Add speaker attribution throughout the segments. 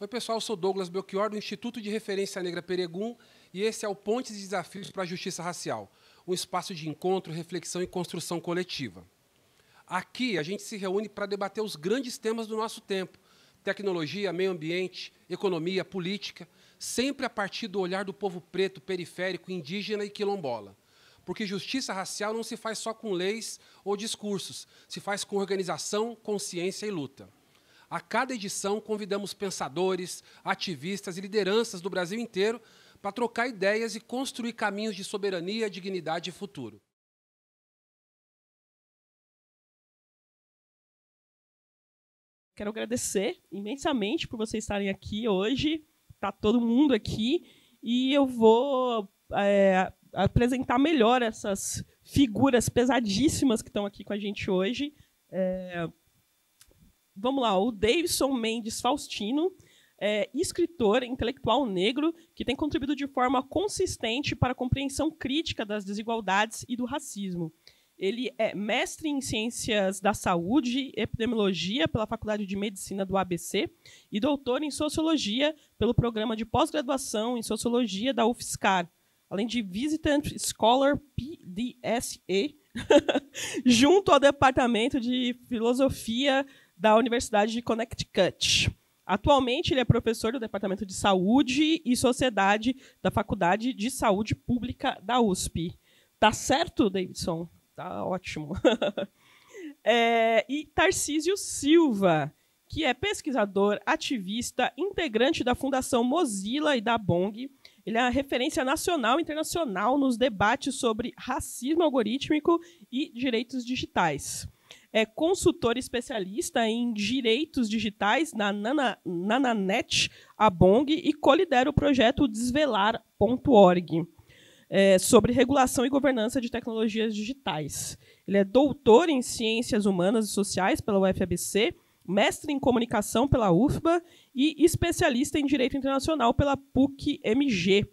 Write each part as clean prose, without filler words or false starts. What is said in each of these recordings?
Speaker 1: Oi, pessoal, eu sou Douglas Belchior, do Instituto de Referência Negra Peregum, e esse é o Pontes e Desafios para a Justiça Racial, um espaço de encontro, reflexão e construção coletiva. Aqui a gente se reúne para debater os grandes temas do nosso tempo: tecnologia, meio ambiente, economia, política, sempre a partir do olhar do povo preto, periférico, indígena e quilombola. Porque justiça racial não se faz só com leis ou discursos, se faz com organização, consciência e luta. A cada edição, convidamos pensadores, ativistas e lideranças do Brasil inteiro para trocar ideias e construir caminhos de soberania, dignidade e futuro.
Speaker 2: Quero agradecer imensamente por vocês estarem aqui hoje. Está todo mundo aqui e eu vou apresentar melhor essas figuras pesadíssimas que estão aqui com a gente hoje. Vamos lá, o Davidson Mendes Faustino, escritor, intelectual negro, que tem contribuído de forma consistente para a compreensão crítica das desigualdades e do racismo. Ele é mestre em Ciências da Saúde e Epidemiologia pela Faculdade de Medicina do ABC e doutor em Sociologia pelo Programa de Pós-Graduação em Sociologia da UFSCar, além de Visitant Scholar PDSE, junto ao Departamento de Filosofia da Universidade de Connecticut. Atualmente, ele é professor do Departamento de Saúde e Sociedade da Faculdade de Saúde Pública da USP. Tá certo, Davidson? Tá ótimo. E Tarcísio Silva, que é pesquisador, ativista, integrante da Fundação Mozilla e da Bong. Ele é a referência nacional e internacional nos debates sobre racismo algorítmico e direitos digitais. É consultor especialista em direitos digitais na Nananet, a Bong, e colidera o projeto Desvelar.org, sobre regulação e governança de tecnologias digitais. Ele é doutor em Ciências Humanas e Sociais pela UFABC, mestre em Comunicação pela UFBA e especialista em Direito Internacional pela PUC-MG.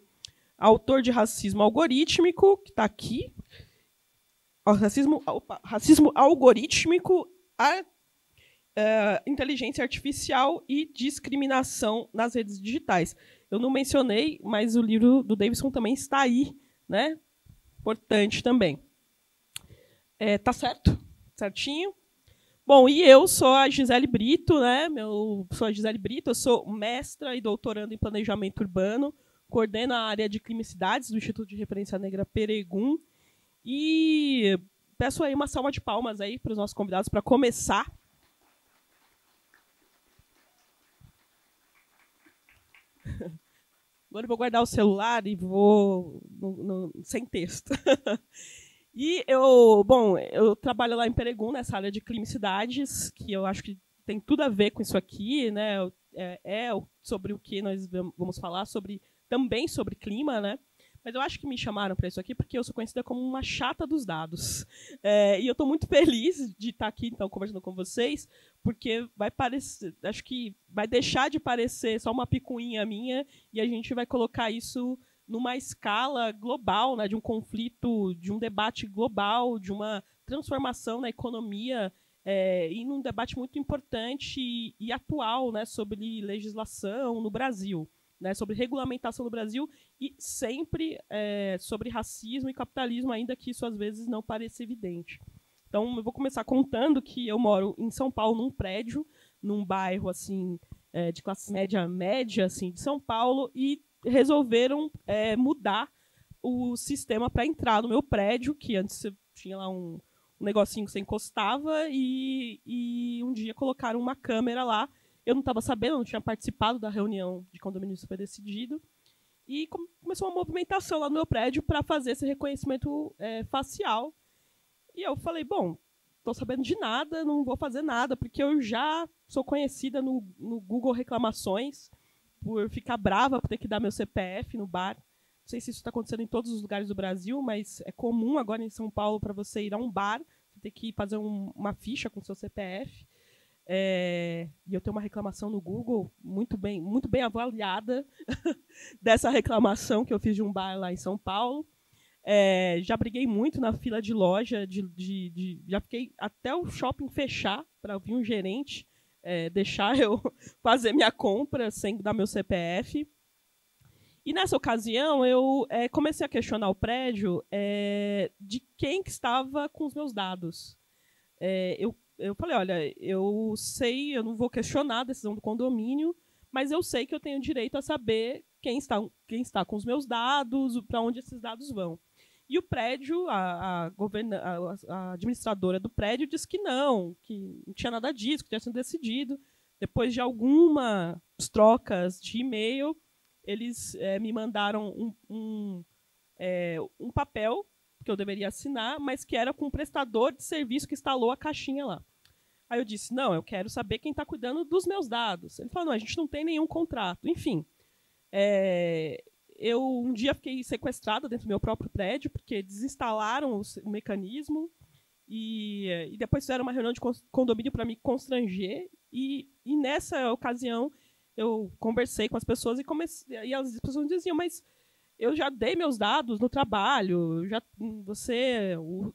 Speaker 2: Autor de Racismo Algorítmico, que está aqui. Racismo algorítmico, inteligência artificial e discriminação nas redes digitais. Eu não mencionei, mas o livro do Davidson também está aí, né? Importante também. Tá certo? Certinho? Bom, e eu sou a Gisele Brito, né? Eu sou mestra e doutoranda em Planejamento Urbano, coordeno a área de Clima e Cidades do Instituto de Referência Negra Peregum. E peço aí uma salva de palmas aí para os nossos convidados para começar. Agora eu vou guardar o celular e vou sem texto. E eu trabalho lá em Peregum, nessa área de Clima e Cidades, que eu acho que tem tudo a ver com isso aqui, né? Sobre o que nós vamos falar, também sobre clima, né? Mas eu acho que me chamaram para isso aqui porque eu sou conhecida como uma chata dos dados. E eu estou muito feliz de estar aqui, então, conversando com vocês, porque acho que vai deixar de parecer só uma picuinha minha e a gente vai colocar isso numa escala global, né, de um conflito, de um debate global, de uma transformação na economia, e num debate muito importante e atual, né, sobre legislação no Brasil, né, sobre regulamentação no Brasil e sempre sobre racismo e capitalismo, ainda que isso às vezes não pareça evidente. Então, eu vou começar contando que eu moro em São Paulo, num prédio, num bairro assim, de classe média assim, de São Paulo, e resolveram mudar o sistema para entrar no meu prédio, que antes tinha lá um negocinho que você encostava, e um dia colocaram uma câmera lá. Eu não estava sabendo, não tinha participado da reunião de condomínio que foi decidido. E começou uma movimentação lá no meu prédio para fazer esse reconhecimento facial. E eu falei, bom, estou sabendo de nada, não vou fazer nada, porque eu já sou conhecida no Google Reclamações por ficar brava por ter que dar meu CPF no bar. Não sei se isso está acontecendo em todos os lugares do Brasil, mas é comum agora em São Paulo para você ir a um bar, você ter que fazer uma ficha com seu CPF. E eu tenho uma reclamação no Google muito bem avaliada dessa reclamação que eu fiz de um bar lá em São Paulo. Já briguei muito na fila de loja, já fiquei até o shopping fechar para vir um gerente deixar eu fazer minha compra sem dar meu CPF. E nessa ocasião eu comecei a questionar o prédio de quem que estava com os meus dados. Eu falei, olha, eu sei, eu não vou questionar a decisão do condomínio, mas eu sei que eu tenho direito a saber quem está com os meus dados, para onde esses dados vão. E o prédio, a administradora do prédio disse que não tinha nada disso, que tinha sido decidido. Depois de algumas trocas de e-mail, eles me mandaram um papel que eu deveria assinar, mas que era com o prestador de serviço que instalou a caixinha lá. Aí eu disse, não, eu quero saber quem está cuidando dos meus dados. Ele falou, não, a gente não tem nenhum contrato. Enfim, eu um dia fiquei sequestrada dentro do meu próprio prédio, porque desinstalaram o mecanismo e depois fizeram uma reunião de condomínio para me constranger. E nessa ocasião, eu conversei com as pessoas e as pessoas diziam, mas eu já dei meus dados no trabalho,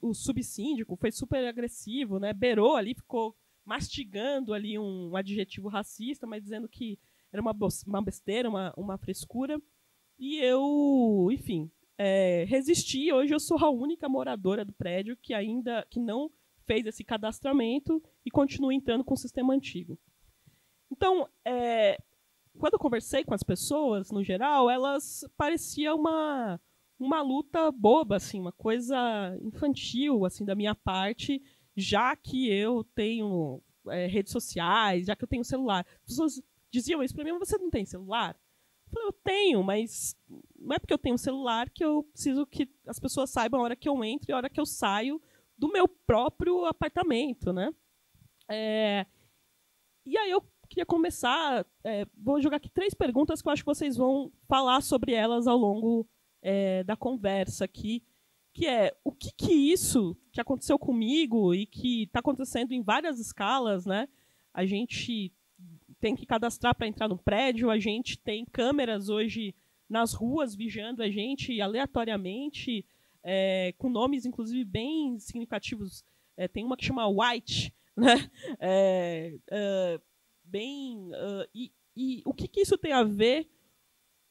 Speaker 2: o subsíndico foi super agressivo, né? Beirou ali, ficou mastigando ali um adjetivo racista, mas dizendo que era uma besteira, uma frescura. E eu, enfim, resisti. Hoje eu sou a única moradora do prédio que não fez esse cadastramento e continua entrando com o sistema antigo. Então, quando eu conversei com as pessoas, no geral, elas pareciam uma luta boba, assim, uma coisa infantil, assim, da minha parte, já que eu tenho redes sociais, já que eu tenho celular. As pessoas diziam isso para mim, mas você não tem celular? Eu falei, eu tenho, mas não é porque eu tenho celular que eu preciso que as pessoas saibam a hora que eu entro e a hora que eu saio do meu próprio apartamento, né? E aí eu queria começar, vou jogar aqui 3 perguntas que eu acho que vocês vão falar sobre elas ao longo da conversa aqui, que é o que isso que aconteceu comigo e que está acontecendo em várias escalas, né? A gente tem que cadastrar para entrar no prédio, a gente tem câmeras hoje nas ruas vigiando a gente aleatoriamente, com nomes, inclusive, bem significativos. Tem uma que chama White, né? E o que isso tem a ver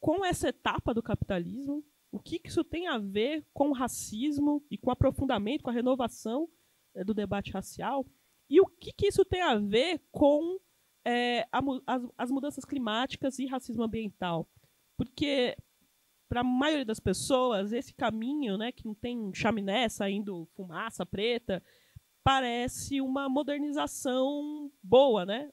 Speaker 2: com essa etapa do capitalismo? O que isso tem a ver com o racismo e com o aprofundamento, com a renovação do debate racial? E o que isso tem a ver com as mudanças climáticas e racismo ambiental? Porque, para a maioria das pessoas, esse caminho, né, que não tem chaminé saindo fumaça preta, parece uma modernização boa, né?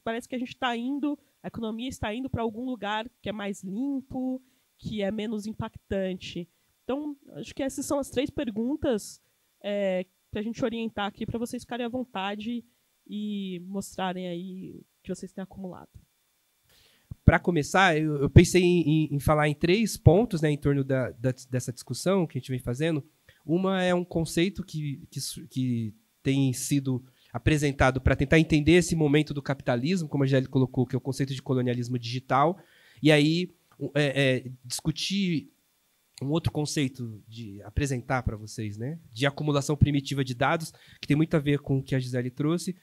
Speaker 2: Parece que a economia está indo para algum lugar que é mais limpo, que é menos impactante. Então, acho que essas são as 3 perguntas para a gente orientar aqui, para vocês ficarem à vontade e mostrarem aí o que vocês têm acumulado.
Speaker 3: Para começar, eu pensei em falar em 3 pontos, né, em torno dessa discussão que a gente vem fazendo. Uma é um conceito que tem sido apresentado para tentar entender esse momento do capitalismo, como a Angélica colocou, que é o conceito de colonialismo digital, e aí discutir um outro conceito de apresentar para vocês, né, de acumulação primitiva de dados, que tem muito a ver com o que a Gisele trouxe,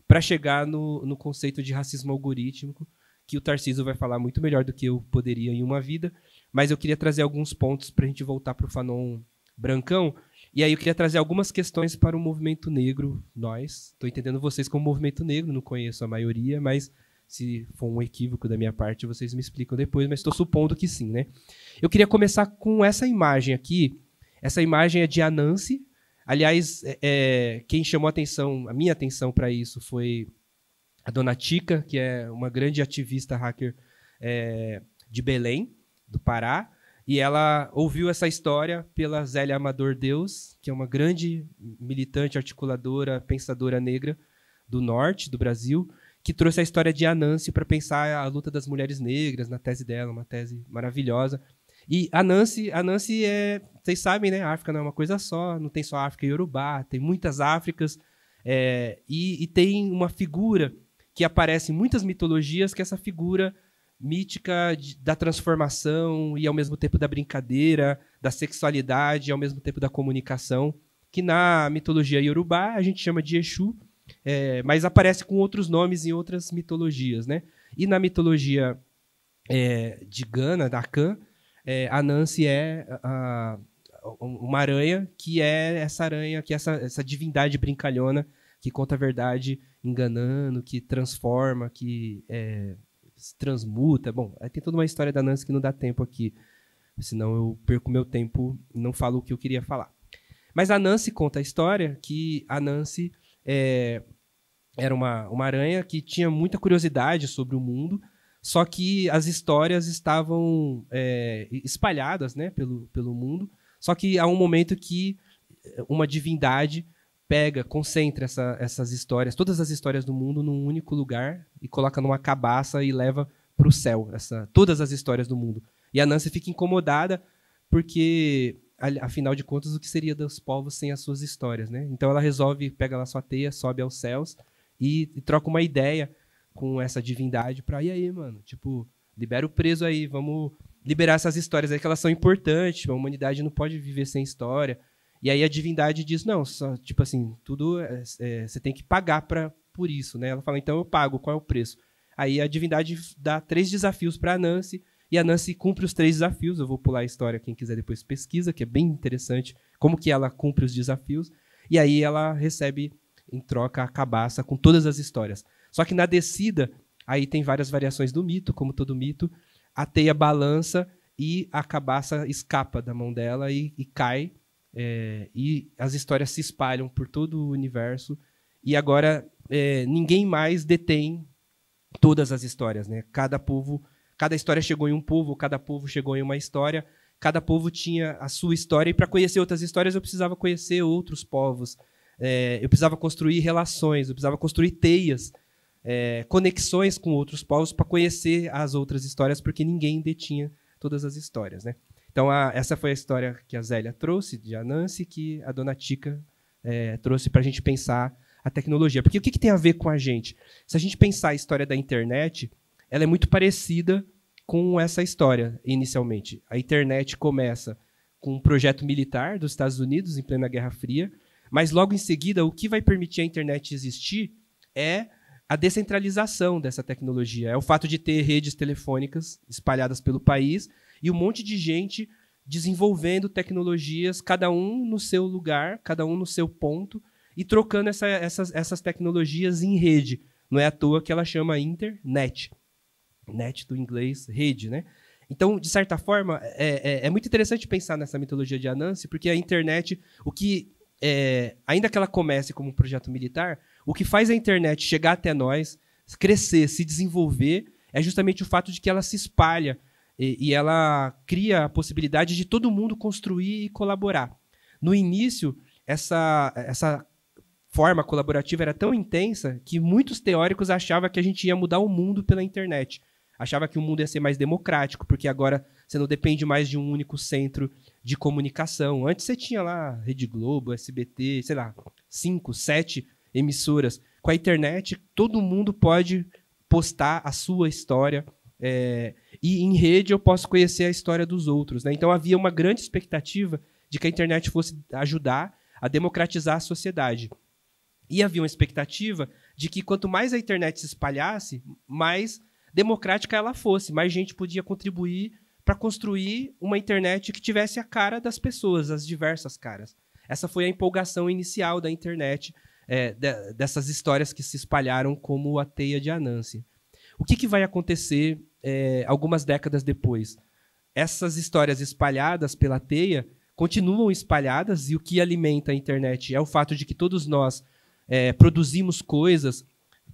Speaker 3: para chegar no conceito de racismo algorítmico, que o Tarcísio vai falar muito melhor do que eu poderia em uma vida, mas eu queria trazer alguns pontos para a gente voltar para o Fanon Brancão, e aí eu queria trazer algumas questões para o movimento negro, estou entendendo vocês como movimento negro, não conheço a maioria, mas se for um equívoco da minha parte, vocês me explicam depois, mas estou supondo que sim, né? Eu queria começar com essa imagem aqui, essa imagem é de Anansi, aliás, quem chamou a minha atenção para isso foi a dona Tica, que é uma grande ativista hacker de Belém, do Pará, e ela ouviu essa história pela Zélia Amador Deus, que é uma grande militante, articuladora, pensadora negra do norte do Brasil, que trouxe a história de Anansi para pensar a luta das mulheres negras na tese dela, uma tese maravilhosa. E Anansi vocês sabem, né? A África não é uma coisa só, não tem só África e Yorubá, tem muitas Áfricas, e tem uma figura que aparece em muitas mitologias, que é essa figura mítica da transformação e, ao mesmo tempo, da brincadeira, da sexualidade e, ao mesmo tempo, da comunicação, que na mitologia Yorubá a gente chama de Exu, mas aparece com outros nomes em outras mitologias, né? E na mitologia de Gana, da Akan, Anansi é uma aranha, que é essa aranha, que é essa divindade brincalhona que conta a verdade enganando, que transforma, que se transmuta. Bom, aí tem toda uma história da Anansi que não dá tempo aqui, senão eu perco meu tempo e não falo o que eu queria falar. Mas a Anansi conta a história que a Anansi era uma aranha que tinha muita curiosidade sobre o mundo, só que as histórias estavam espalhadas, né, pelo mundo, só que há um momento que uma divindade concentra essas histórias, todas as histórias do mundo num único lugar e coloca numa cabaça e leva para o céu todas as histórias do mundo. E a Anansi fica incomodada porque, afinal de contas, o que seria dos povos sem as suas histórias, né? Então ela resolve, pega lá sua teia, sobe aos céus e troca uma ideia com essa divindade para, e aí, mano, tipo, libera o preso aí, vamos liberar essas histórias aí que elas são importantes, a humanidade não pode viver sem história. E aí a divindade diz, não, só, tipo assim, tudo você tem que pagar por isso, né? Ela fala, então eu pago, qual é o preço? Aí a divindade dá 3 desafios para a Nancy, e a Nancy cumpre os 3 desafios. Eu vou pular a história, quem quiser depois pesquisa, que é bem interessante como que ela cumpre os desafios. E aí ela recebe em troca a cabaça com todas as histórias. Só que na descida, aí tem várias variações do mito, como todo mito, a teia balança e a cabaça escapa da mão dela e cai. E as histórias se espalham por todo o universo e agora ninguém mais detém todas as histórias, né? Cada história chegou em um povo, cada povo chegou em uma história, cada povo tinha a sua história e para conhecer outras histórias eu precisava conhecer outros povos, eu precisava construir relações, eu precisava construir teias, conexões com outros povos para conhecer as outras histórias, porque ninguém detinha todas as histórias, né? Então, essa foi a história que a Zélia trouxe, de Anansi, que a dona Tica trouxe para a gente pensar a tecnologia. Porque o que tem a ver com a gente? Se a gente pensar a história da internet, ela é muito parecida com essa história, inicialmente. A internet começa com um projeto militar dos Estados Unidos, em plena Guerra Fria, mas, logo em seguida, o que vai permitir a internet existir é a descentralização dessa tecnologia. É o fato de ter redes telefônicas espalhadas pelo país e um monte de gente desenvolvendo tecnologias, cada um no seu lugar, cada um no seu ponto, e trocando essas tecnologias em rede. Não é à toa que ela chama internet. Net do inglês, rede, né? Então, de certa forma, é muito interessante pensar nessa mitologia de Anansi, porque a internet, ainda que ela comece como um projeto militar, o que faz a internet chegar até nós, crescer, se desenvolver, é justamente o fato de que ela se espalha e ela cria a possibilidade de todo mundo construir e colaborar. No início, essa forma colaborativa era tão intensa que muitos teóricos achavam que a gente ia mudar o mundo pela internet. Achava que o mundo ia ser mais democrático, porque agora você não depende mais de um único centro de comunicação. Antes você tinha lá Rede Globo, SBT, sei lá, 5, 7 emissoras. Com a internet, todo mundo pode postar a sua história, e em rede eu posso conhecer a história dos outros, né? Então havia uma grande expectativa de que a internet fosse ajudar a democratizar a sociedade. E havia uma expectativa de que quanto mais a internet se espalhasse, mais democrática ela fosse, mais gente podia contribuir para construir uma internet que tivesse a cara das pessoas, as diversas caras. Essa foi a empolgação inicial da internet, dessas histórias que se espalharam como a teia de Anansi. O que vai acontecer algumas décadas depois? Essas histórias espalhadas pela teia continuam espalhadas e o que alimenta a internet é o fato de que todos nós produzimos coisas,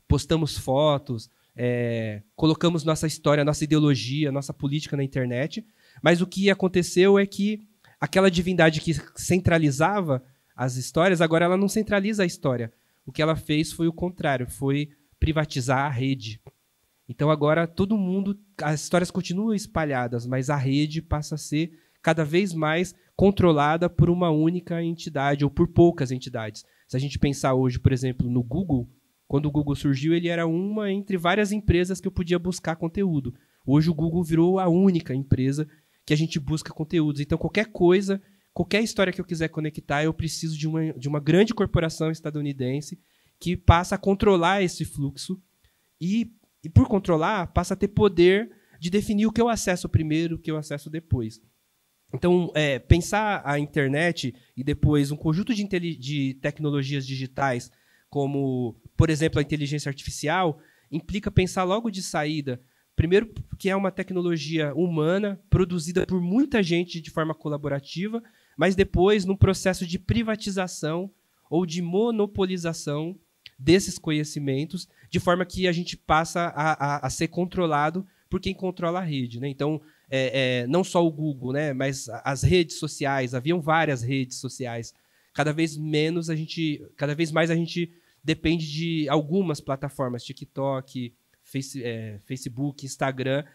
Speaker 3: postamos fotos, colocamos nossa história, nossa ideologia, nossa política na internet, mas o que aconteceu é que aquela divindade que centralizava as histórias, agora ela não centraliza a história. O que ela fez foi o contrário, foi privatizar a rede. Então agora todo mundo, as histórias continuam espalhadas, mas a rede passa a ser cada vez mais controlada por uma única entidade ou por poucas entidades. Se a gente pensar hoje, por exemplo, no Google, quando o Google surgiu, ele era uma entre várias empresas que eu podia buscar conteúdo. Hoje o Google virou a única empresa que a gente busca conteúdos. Então qualquer coisa, qualquer história que eu quiser conectar, eu preciso de uma grande corporação estadunidense que passa a controlar esse fluxo e por controlar, passa a ter poder de definir o que eu acesso primeiro, o que eu acesso depois. Então, pensar a internet e depois um conjunto de tecnologias digitais, como, por exemplo, a inteligência artificial, implica pensar logo de saída, primeiro, que é uma tecnologia humana, produzida por muita gente de forma colaborativa, mas depois num processo de privatização ou de monopolização desses conhecimentos, de forma que a gente passa a ser controlado por quem controla a rede, né? Então, não só o Google, né, mas as redes sociais, haviam várias redes sociais. Cada vez mais a gente depende de algumas plataformas, TikTok, Facebook, Instagram,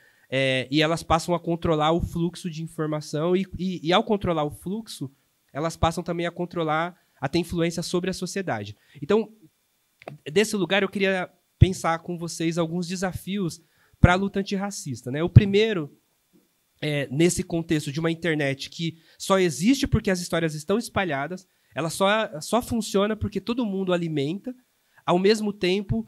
Speaker 3: e elas passam a controlar o fluxo de informação e ao controlar o fluxo, elas passam também a ter influência sobre a sociedade. Então, desse lugar, eu queria pensar com vocês alguns desafios para a luta antirracista, né? O primeiro, nesse contexto de uma internet que só existe porque as histórias estão espalhadas, ela só funciona porque todo mundo alimenta, ao mesmo tempo,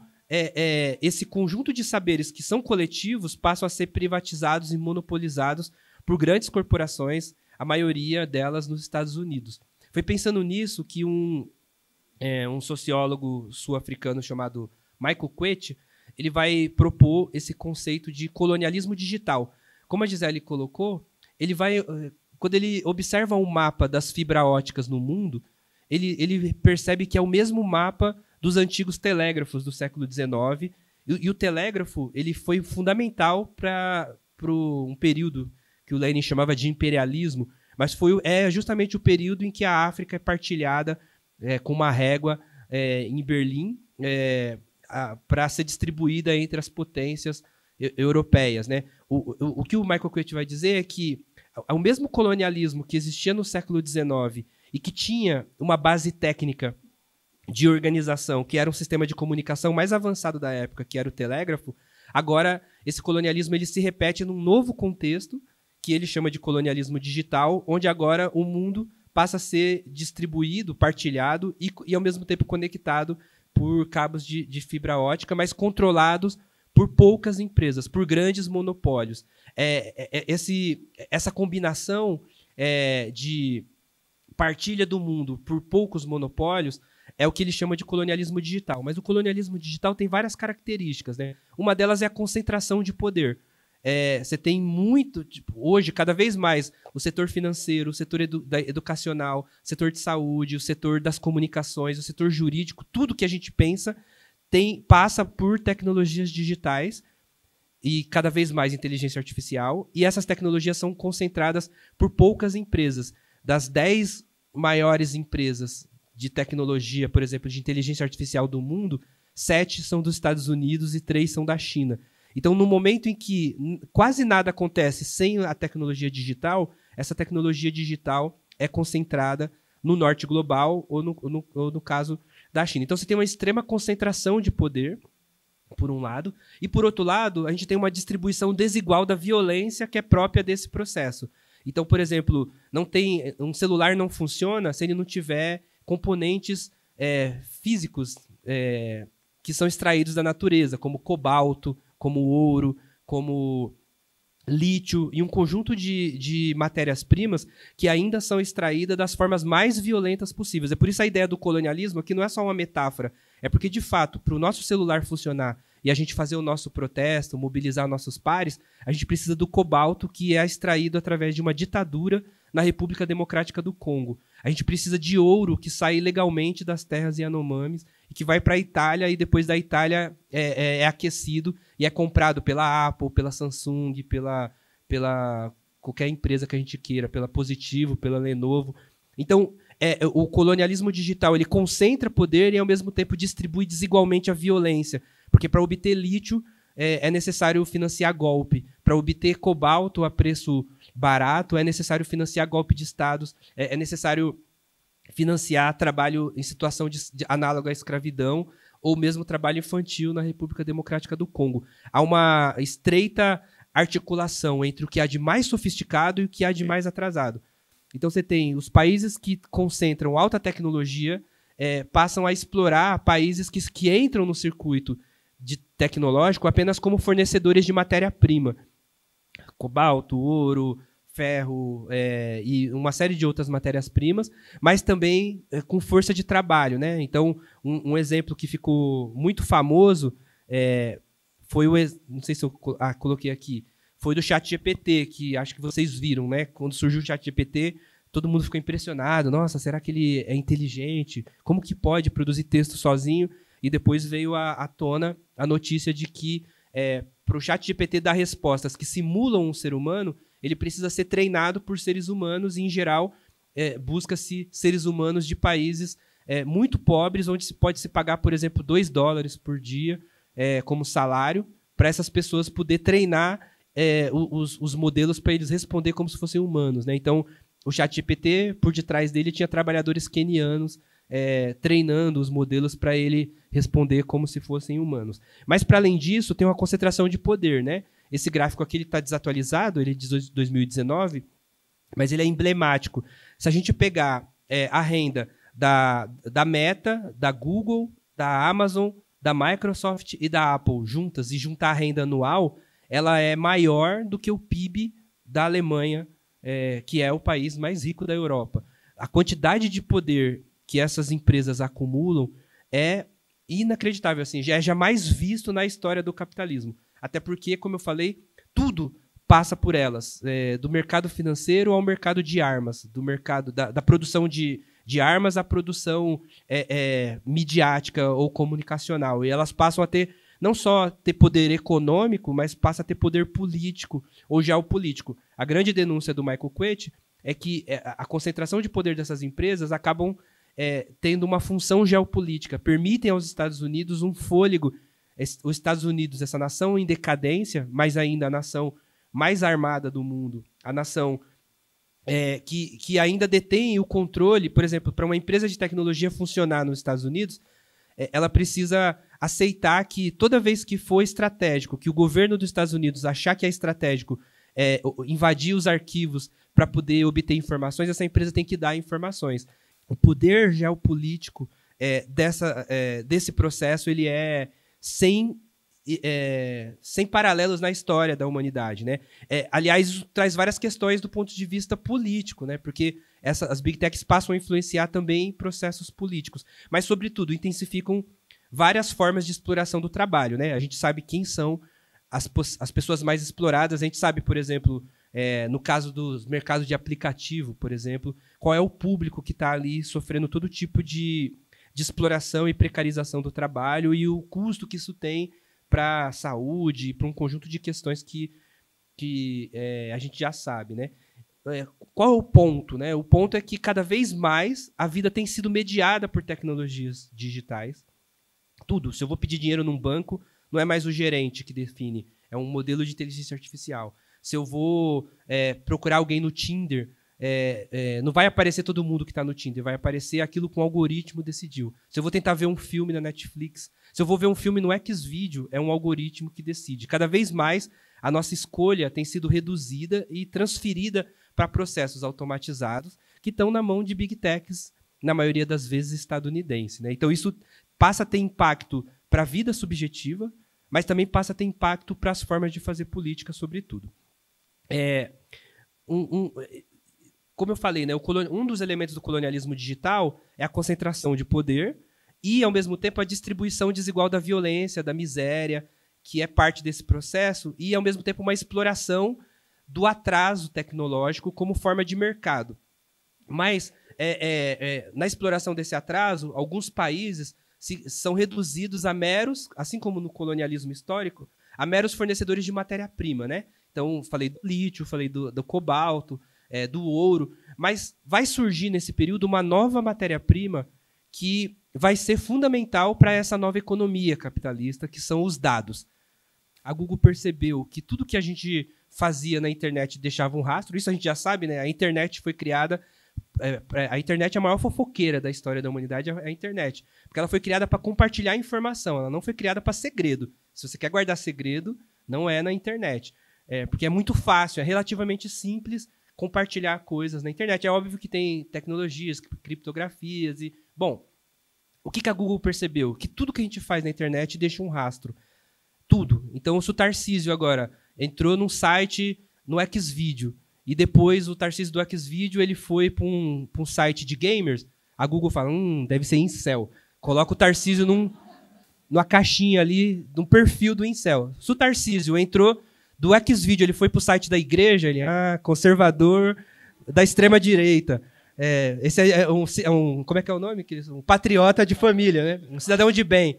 Speaker 3: esse conjunto de saberes que são coletivos passam a ser privatizados e monopolizados por grandes corporações, a maioria delas nos Estados Unidos. Foi pensando nisso que um sociólogo sul-africano chamado Michael Kwet, ele vai propor esse conceito de colonialismo digital. Como a Gisele colocou, quando ele observa um mapa das fibras óticas no mundo, ele percebe que é o mesmo mapa dos antigos telégrafos do século XIX, e o telégrafo ele foi fundamental para um período que o Lenin chamava de imperialismo, mas é justamente o período em que a África é partilhada com uma régua em Berlim para ser distribuída entre as potências europeias, né? O que o Michael Kwet vai dizer é que o mesmo colonialismo que existia no século XIX e que tinha uma base técnica de organização, que era um sistema de comunicação mais avançado da época, que era o telégrafo, agora esse colonialismo ele se repete num novo contexto, que ele chama de colonialismo digital, onde agora o mundo passa a ser distribuído, partilhado e ao mesmo tempo conectado por cabos de fibra ótica, mas controlados por poucas empresas, por grandes monopólios. Essa combinação de partilha do mundo por poucos monopólios é o que ele chama de colonialismo digital. Mas o colonialismo digital tem várias características, né? Uma delas é a concentração de poder. Você tem muito, hoje, cada vez mais, o setor financeiro, o setor educacional, o setor de saúde, o setor das comunicações, o setor jurídico, tudo que a gente pensa passa por tecnologias digitais e cada vez mais inteligência artificial, e essas tecnologias são concentradas por poucas empresas. Das 10 maiores empresas de tecnologia, por exemplo, de inteligência artificial do mundo, 7 são dos Estados Unidos e 3 são da China. Então, no momento em que quase nada acontece sem a tecnologia digital, essa tecnologia digital é concentrada no norte global ou no caso da China. Então, você tem uma extrema concentração de poder, por um lado, e, por outro lado, a gente tem uma distribuição desigual da violência que é própria desse processo. Então, por exemplo, um celular não funciona se ele não tiver componentes físicos que são extraídos da natureza, como cobalto, como ouro, como lítio e um conjunto de matérias-primas que ainda são extraídas das formas mais violentas possíveis. É por isso a ideia do colonialismo aqui não é só uma metáfora, é porque, de fato, para o nosso celular funcionar e a gente fazer o nosso protesto, mobilizar nossos pares, a gente precisa do cobalto que é extraído através de uma ditadura na República Democrática do Congo. A gente precisa de ouro que sai legalmente das terras Yanomamis e que vai para a Itália e depois da Itália é aquecido e é comprado pela Apple, pela Samsung, pela qualquer empresa que a gente queira, pela Positivo, pela Lenovo. Então, o colonialismo digital ele concentra poder e, ao mesmo tempo, distribui desigualmente a violência. Porque para obter lítio é necessário financiar golpe. Para obter cobalto a preço barato é necessário financiar golpe de estados, é necessário financiar trabalho em situação de análoga à escravidão ou mesmo trabalho infantil na República Democrática do Congo. Há uma estreita articulação entre o que há de mais sofisticado e o que há de mais atrasado. Então você tem os países que concentram alta tecnologia, passam a explorar países que entram no circuito tecnológico apenas como fornecedores de matéria-prima. Cobalto, ouro, ferro e uma série de outras matérias-primas, mas também com força de trabalho, né? Então, um exemplo que ficou muito famoso foi não sei se eu coloquei aqui, foi do ChatGPT, que acho que vocês viram, né? Quando surgiu o ChatGPT, todo mundo ficou impressionado. Nossa, será que ele é inteligente? Como que pode produzir texto sozinho? E depois veio à tona a notícia de que para o ChatGPT dar respostas que simulam um ser humano, ele precisa ser treinado por seres humanos e, em geral, busca-se seres humanos de países muito pobres, onde se pode se pagar, por exemplo, $2 por dia como salário, para essas pessoas poder treinar os modelos para eles responder como se fossem humanos, né? Então, o ChatGPT, por detrás dele, tinha trabalhadores quenianos treinando os modelos para ele responder como se fossem humanos. Mas, para além disso, tem uma concentração de poder, né? Esse gráfico aqui está desatualizado, ele é de 2019, mas ele é emblemático. Se a gente pegar a renda da Meta, da Google, da Amazon, da Microsoft e da Apple juntas e juntar a renda anual, ela é maior do que o PIB da Alemanha, que é o país mais rico da Europa. A quantidade de poder que essas empresas acumulam é inacreditável, assim, já é jamais visto na história do capitalismo. Até porque, como eu falei, tudo passa por elas, do mercado financeiro ao mercado de armas, do mercado da produção de armas à produção midiática ou comunicacional. E elas passam a ter, não só ter poder econômico, mas passam a ter poder político ou geopolítico. A grande denúncia do Michael Kwet é que a concentração de poder dessas empresas acabam tendo uma função geopolítica, permitem aos Estados Unidos um fôlego. Os Estados Unidos, essa nação em decadência, mas ainda a nação mais armada do mundo, a nação que ainda detém o controle, por exemplo, para uma empresa de tecnologia funcionar nos Estados Unidos, ela precisa aceitar que toda vez que for estratégico, que o governo dos Estados Unidos achar que é estratégico, invadir os arquivos para poder obter informações, essa empresa tem que dar informações. O poder geopolítico desse processo ele é sem paralelos na história da humanidade, né? Aliás, isso traz várias questões do ponto de vista político, né? Porque as Big Techs passam a influenciar também processos políticos. Mas, sobretudo, intensificam várias formas de exploração do trabalho, né? A gente sabe quem são as pessoas mais exploradas. A gente sabe, por exemplo, no caso dos mercados de aplicativo, por exemplo, qual é o público que está ali sofrendo todo tipo de exploração e precarização do trabalho e o custo que isso tem para a saúde, para um conjunto de questões que a gente já sabe, né? Qual é o ponto, né? O ponto é que cada vez mais a vida tem sido mediada por tecnologias digitais. Tudo. Se eu vou pedir dinheiro num banco, não é mais o gerente que define, é um modelo de inteligência artificial. Se eu vou procurar alguém no Tinder, não vai aparecer todo mundo que está no Tinder, vai aparecer aquilo que o algoritmo decidiu. Se eu vou tentar ver um filme na Netflix, se eu vou ver um filme no Xvideo, é um algoritmo que decide. Cada vez mais a nossa escolha tem sido reduzida e transferida para processos automatizados que estão na mão de Big Techs, na maioria das vezes estadunidense, né? Então isso passa a ter impacto para a vida subjetiva, mas também passa a ter impacto para as formas de fazer política, sobretudo. Como eu falei, né, um dos elementos do colonialismo digital é a concentração de poder e, ao mesmo tempo, a distribuição desigual da violência, da miséria, que é parte desse processo, e, ao mesmo tempo, uma exploração do atraso tecnológico como forma de mercado. Mas, na exploração desse atraso, alguns países são reduzidos a meros, assim como no colonialismo histórico, a meros fornecedores de matéria-prima, né? Então, falei do lítio, falei do cobalto, do ouro, mas vai surgir nesse período uma nova matéria-prima que vai ser fundamental para essa nova economia capitalista, que são os dados. A Google percebeu que tudo que a gente fazia na internet deixava um rastro, isso a gente já sabe, né? A internet foi criada, a internet é a maior fofoqueira da história da humanidade, é a internet, porque ela foi criada para compartilhar informação, ela não foi criada para segredo. Se você quer guardar segredo, não é na internet. Porque é muito fácil, é relativamente simples compartilhar coisas na internet. É óbvio que tem tecnologias, criptografias e... Bom, o que a Google percebeu? Que tudo que a gente faz na internet deixa um rastro. Tudo. Então, se o Tarcísio agora entrou num site no Xvideo e depois o Tarcísio do Xvideo ele foi para um site de gamers, a Google fala, deve ser incel. Coloca o Tarcísio numa caixinha ali, num perfil do incel. Se o Tarcísio entrou do Xvideo, ele foi para o site da igreja, ele conservador da extrema-direita. Esse é um... Como é que é o nome? Um patriota de família, né? Um cidadão de bem.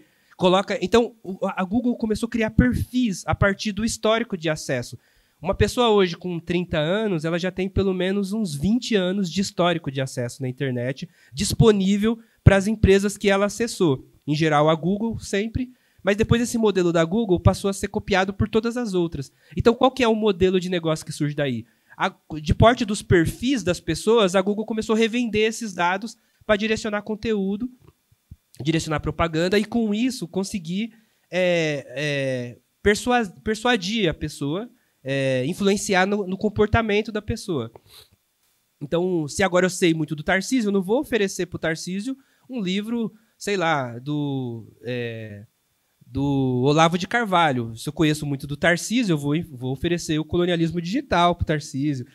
Speaker 3: Então, a Google começou a criar perfis a partir do histórico de acesso. Uma pessoa hoje com 30 anos, ela já tem pelo menos uns 20 anos de histórico de acesso na internet disponível para as empresas que ela acessou. Em geral, a Google sempre, mas depois esse modelo da Google passou a ser copiado por todas as outras. Então, qual que é o modelo de negócio que surge daí? De parte dos perfis das pessoas, a Google começou a revender esses dados para direcionar conteúdo, direcionar propaganda e, com isso, conseguir persuadir a pessoa, influenciar no comportamento da pessoa. Então, se agora eu sei muito do Tarcísio, eu não vou oferecer para o Tarcísio um livro, sei lá, do Olavo de Carvalho. Se eu conheço muito do Tarcísio, eu vou oferecer o colonialismo digital para o Tarcísio.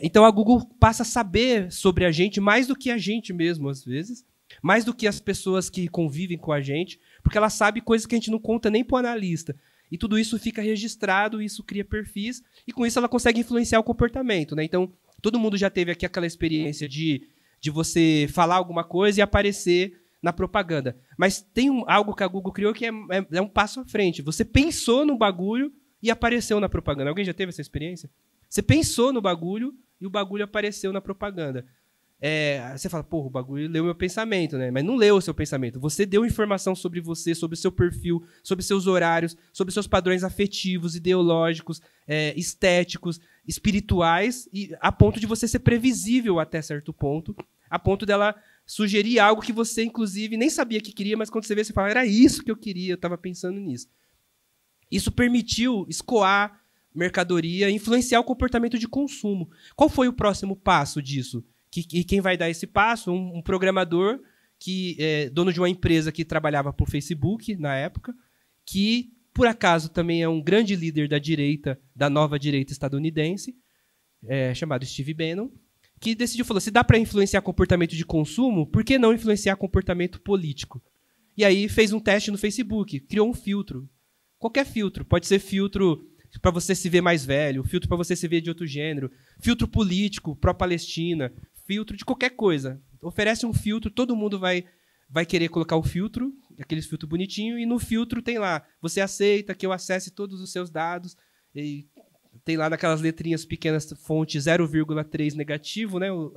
Speaker 3: Então, a Google passa a saber sobre a gente mais do que a gente mesmo, às vezes, mais do que as pessoas que convivem com a gente, porque ela sabe coisas que a gente não conta nem para o analista. E tudo isso fica registrado, isso cria perfis, e com isso ela consegue influenciar o comportamento, né? Então, todo mundo já teve aqui aquela experiência de você falar alguma coisa e aparecer na propaganda. Mas tem algo que a Google criou que é um passo à frente. Você pensou no bagulho e apareceu na propaganda. Alguém já teve essa experiência? Você pensou no bagulho e o bagulho apareceu na propaganda. Você fala, o bagulho leu meu pensamento, né? Mas não leu o seu pensamento. Você deu informação sobre você, sobre o seu perfil, sobre seus horários, sobre seus padrões afetivos, ideológicos, estéticos, espirituais, e a ponto de você ser previsível até certo ponto, a ponto dela sugerir algo que você, inclusive, nem sabia que queria, mas quando você vê, você fala, era isso que eu queria, eu estava pensando nisso. Isso permitiu escoar mercadoria, influenciar o comportamento de consumo. Qual foi o próximo passo disso? E quem vai dar esse passo? Um programador, dono de uma empresa que trabalhava para o Facebook, na época, que, por acaso, também é um grande líder da direita, da nova direita estadunidense, chamado Steve Bannon, que decidiu, falou, se dá para influenciar comportamento de consumo, por que não influenciar comportamento político? E aí fez um teste no Facebook, criou um filtro. Qualquer filtro, pode ser filtro para você se ver mais velho, filtro para você se ver de outro gênero, filtro político, pró-Palestina, filtro de qualquer coisa. Oferece um filtro, todo mundo vai querer colocar o filtro, aqueles filtros bonitinhos, e no filtro tem lá, você aceita que eu acesse todos os seus dados, e tem lá naquelas letrinhas pequenas, fonte 0,3 negativo, né, o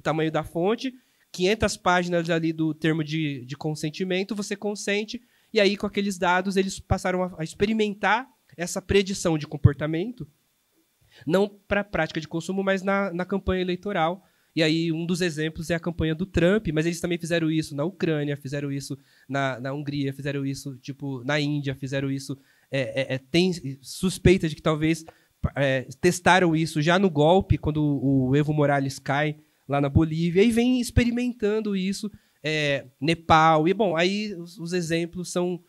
Speaker 3: tamanho da fonte, 500 páginas ali do termo de consentimento, você consente, e aí com aqueles dados eles passaram a experimentar essa predição de comportamento, não para a prática de consumo, mas na campanha eleitoral. E aí um dos exemplos é a campanha do Trump, mas eles também fizeram isso na Ucrânia, fizeram isso na Hungria, fizeram isso na Índia, fizeram isso... tem suspeita de que talvez testaram isso já no golpe, quando o Evo Morales cai lá na Bolívia, e vem experimentando isso, Nepal. E, bom, aí os exemplos são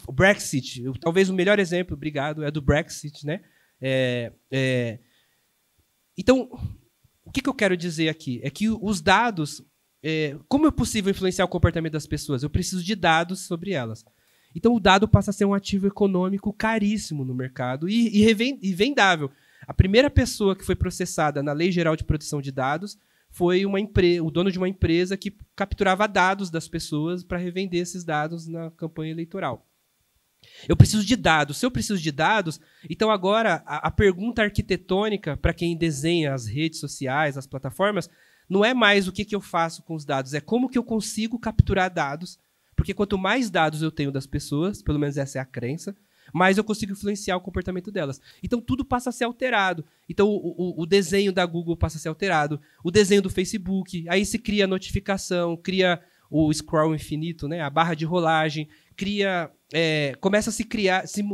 Speaker 3: o Brexit. Talvez o melhor exemplo, obrigado, é do Brexit, né? Então, o que eu quero dizer aqui? É que os dados... como é possível influenciar o comportamento das pessoas? Eu preciso de dados sobre elas. Então, o dado passa a ser um ativo econômico caríssimo no mercado e vendável. A primeira pessoa que foi processada na Lei Geral de Proteção de Dados foi o dono de uma empresa que capturava dados das pessoas para revender esses dados na campanha eleitoral. Eu preciso de dados. Se eu preciso de dados, então agora a pergunta arquitetônica para quem desenha as redes sociais, as plataformas, não é mais o que eu faço com os dados, é como que eu consigo capturar dados, porque quanto mais dados eu tenho das pessoas, pelo menos essa é a crença, mais eu consigo influenciar o comportamento delas. Então tudo passa a ser alterado. Então o desenho da Google passa a ser alterado, o desenho do Facebook, aí se cria a notificação, cria o scroll infinito, né, a barra de rolagem, começa a se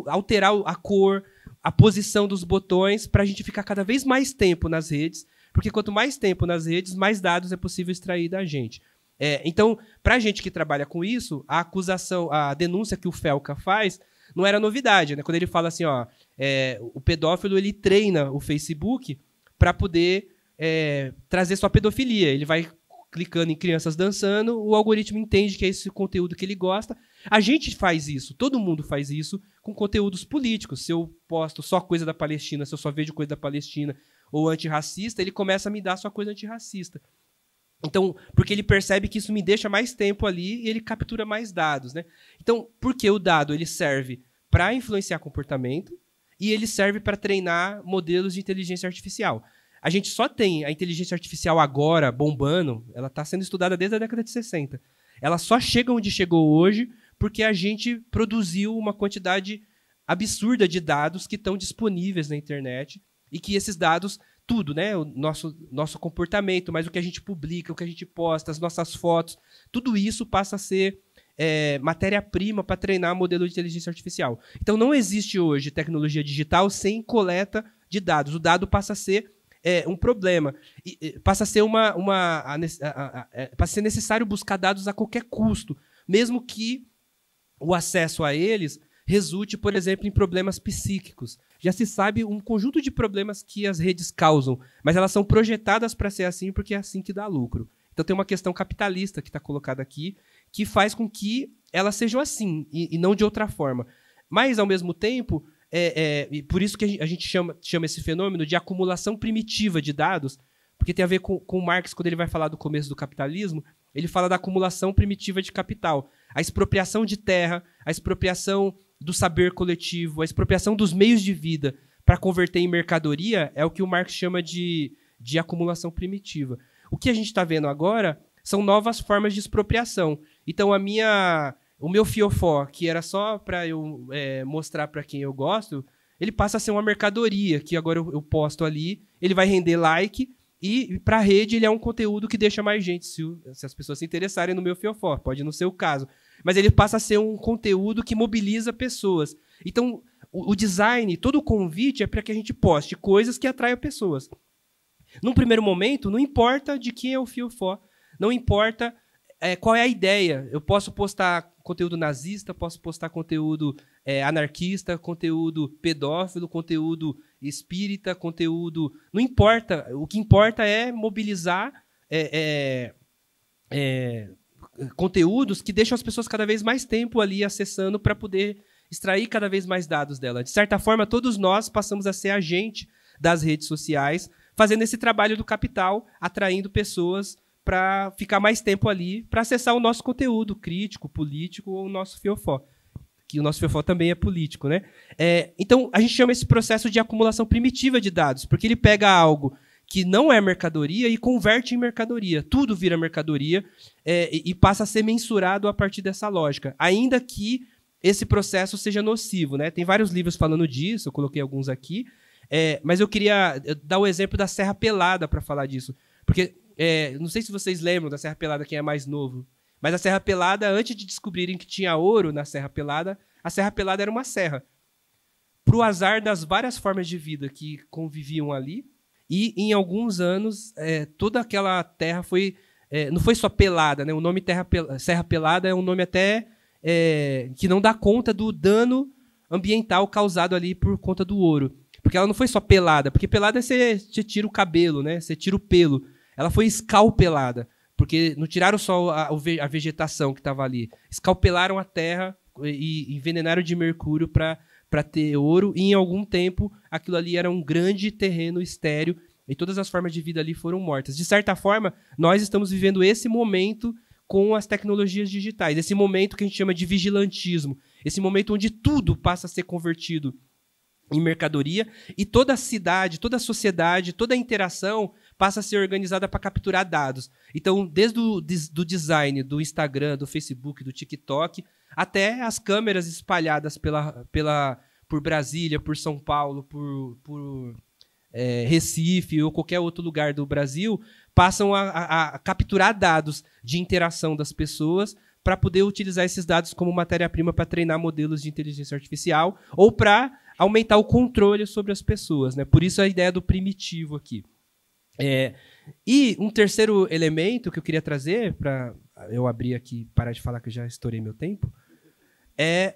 Speaker 3: alterar a cor, a posição dos botões, para a gente ficar cada vez mais tempo nas redes, porque quanto mais tempo nas redes, mais dados é possível extrair da gente. Então, para a gente que trabalha com isso, a acusação, a denúncia que o Felca faz não era novidade, né? Quando ele fala assim, ó, o pedófilo ele treina o Facebook para poder trazer sua pedofilia. Ele vai clicando em crianças dançando, o algoritmo entende que é esse conteúdo que ele gosta. A gente faz isso, todo mundo faz isso com conteúdos políticos. Se eu posto só coisa da Palestina, se eu só vejo coisa da Palestina ou antirracista, ele começa a me dar só coisa antirracista. Então, porque ele percebe que isso me deixa mais tempo ali e ele captura mais dados, né? Então, porque o dado ele serve para influenciar comportamento e ele serve para treinar modelos de inteligência artificial. A gente só tem a inteligência artificial agora bombando, ela está sendo estudada desde a década de 60. Ela só chega onde chegou hoje porque a gente produziu uma quantidade absurda de dados que estão disponíveis na internet e que esses dados, tudo, né? O nosso comportamento, mas o que a gente publica, o que a gente posta, as nossas fotos, tudo isso passa a ser matéria-prima para treinar modelo de inteligência artificial. Então, não existe hoje tecnologia digital sem coleta de dados. O dado passa a ser um problema. Passa a ser passa a ser necessário buscar dados a qualquer custo, mesmo que o acesso a eles resulte, por exemplo, em problemas psíquicos. Já se sabe um conjunto de problemas que as redes causam, mas elas são projetadas para ser assim porque é assim que dá lucro. Então tem uma questão capitalista que está colocada aqui, que faz com que elas sejam assim e não de outra forma. Mas, ao mesmo tempo, por isso que a gente chama esse fenômeno de acumulação primitiva de dados, porque tem a ver com Marx, quando ele vai falar do começo do capitalismo, ele fala da acumulação primitiva de capital. A expropriação de terra, a expropriação do saber coletivo, a expropriação dos meios de vida para converter em mercadoria é o que o Marx chama de acumulação primitiva. O que a gente está vendo agora são novas formas de expropriação. Então, o meu fiofó, que era só para eu mostrar para quem eu gosto, ele passa a ser uma mercadoria, que agora eu posto ali, ele vai render like, e para a rede ele é um conteúdo que deixa mais gente, se as pessoas se interessarem no meu fiofó, pode não ser o caso. Mas ele passa a ser um conteúdo que mobiliza pessoas. Então, o design, todo o convite é para que a gente poste coisas que atraiam pessoas. Num primeiro momento, não importa de quem é o fiofó, não importa qual é a ideia. Eu posso postar conteúdo nazista, posso postar conteúdo anarquista, conteúdo pedófilo, conteúdo espírita, conteúdo... Não importa. O que importa é mobilizar conteúdos que deixam as pessoas cada vez mais tempo ali acessando para poder extrair cada vez mais dados dela. De certa forma, todos nós passamos a ser agente das redes sociais, fazendo esse trabalho do capital, atraindo pessoas para ficar mais tempo ali, para acessar o nosso conteúdo crítico, político ou o nosso fiofó. Que o nosso fiofó também é político, né? Então, a gente chama esse processo de acumulação primitiva de dados, porque ele pega algo que não é mercadoria e converte em mercadoria. Tudo vira mercadoria e passa a ser mensurado a partir dessa lógica, ainda que esse processo seja nocivo, né? Tem vários livros falando disso, eu coloquei alguns aqui, mas eu queria dar o exemplo da Serra Pelada para falar disso, porque não sei se vocês lembram da Serra Pelada, quem é mais novo, mas a Serra Pelada, antes de descobrirem que tinha ouro na Serra Pelada, a Serra Pelada era uma serra. Para o azar das várias formas de vida que conviviam ali, e em alguns anos toda aquela terra foi... não foi só pelada, né? O nome Serra Pelada é um nome até que não dá conta do dano ambiental causado ali por conta do ouro. Porque ela não foi só pelada, porque pelada você tira o cabelo, né? Você tira o pelo. Ela foi escalpelada, porque não tiraram só a vegetação que estava ali. Escalpelaram a terra e envenenaram de mercúrio para ter ouro, e em algum tempo aquilo ali era um grande terreno estéril, e todas as formas de vida ali foram mortas. De certa forma, nós estamos vivendo esse momento com as tecnologias digitais, esse momento que a gente chama de vigilantismo, esse momento onde tudo passa a ser convertido em mercadoria, e toda a cidade, toda a sociedade, toda a interação passa a ser organizada para capturar dados. Então, desde do design do Instagram, do Facebook, do TikTok, até as câmeras espalhadas por Brasília, por São Paulo, por Recife ou qualquer outro lugar do Brasil, passam a capturar dados de interação das pessoas para poder utilizar esses dados como matéria-prima para treinar modelos de inteligência artificial ou para aumentar o controle sobre as pessoas, né? Por isso a ideia do primitivo aqui. E um terceiro elemento que eu queria trazer para eu abrir aqui, parar de falar que eu já estourei meu tempo, é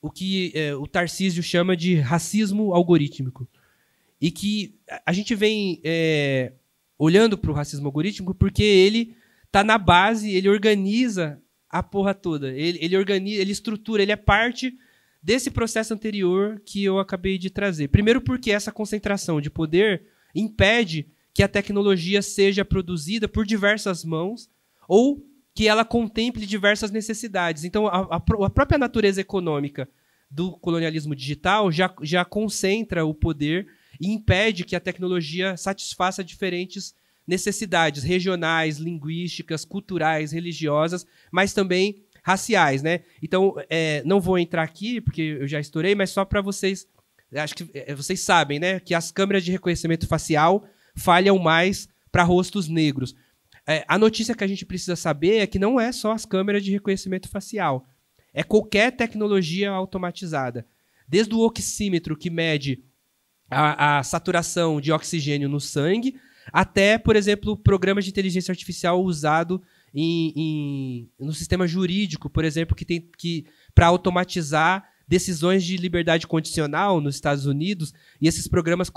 Speaker 3: o que o Tarcísio chama de racismo algorítmico. E que a gente vem olhando para o racismo algorítmico porque ele está na base, ele organiza a porra toda. Ele organiza, ele estrutura, ele é parte desse processo anterior que eu acabei de trazer. Primeiro porque essa concentração de poder impede que a tecnologia seja produzida por diversas mãos ou que ela contemple diversas necessidades. Então, a própria natureza econômica do colonialismo digital já concentra o poder e impede que a tecnologia satisfaça diferentes necessidades regionais, linguísticas, culturais, religiosas, mas também raciais, né? Então, não vou entrar aqui, porque eu já estourei, mas só para vocês... Acho que vocês sabem, né, que as câmeras de reconhecimento facial falham mais para rostos negros. A notícia que a gente precisa saber é que não é só as câmeras de reconhecimento facial. É qualquer tecnologia automatizada. Desde o oxímetro, que mede a saturação de oxigênio no sangue, até, por exemplo, programas de inteligência artificial usado no sistema jurídico, por exemplo, que para automatizar decisões de liberdade condicional nos Estados Unidos, e esses programas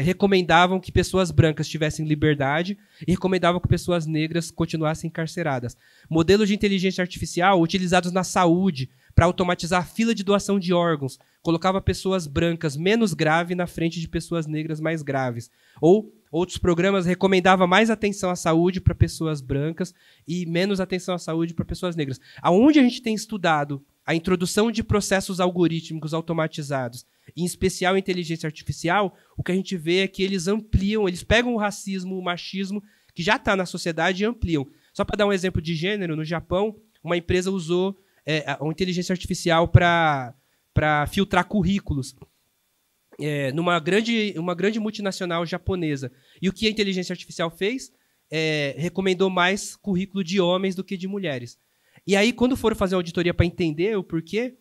Speaker 3: recomendavam que pessoas brancas tivessem liberdade e recomendavam que pessoas negras continuassem encarceradas. Modelos de inteligência artificial utilizados na saúde para automatizar a fila de doação de órgãos, colocava pessoas brancas menos graves na frente de pessoas negras mais graves. Ou outros programas recomendavam mais atenção à saúde para pessoas brancas e menos atenção à saúde para pessoas negras. Aonde a gente tem estudado a introdução de processos algorítmicos automatizados, em especial a inteligência artificial, o que a gente vê é que eles ampliam, eles pegam o racismo, o machismo, que já está na sociedade, e ampliam. Só para dar um exemplo de gênero, no Japão, uma empresa usou a inteligência artificial para filtrar currículos numa grande multinacional japonesa. E o que a inteligência artificial fez? Recomendou mais currículo de homens do que de mulheres. E aí, quando foram fazer a auditoria para entender o porquê,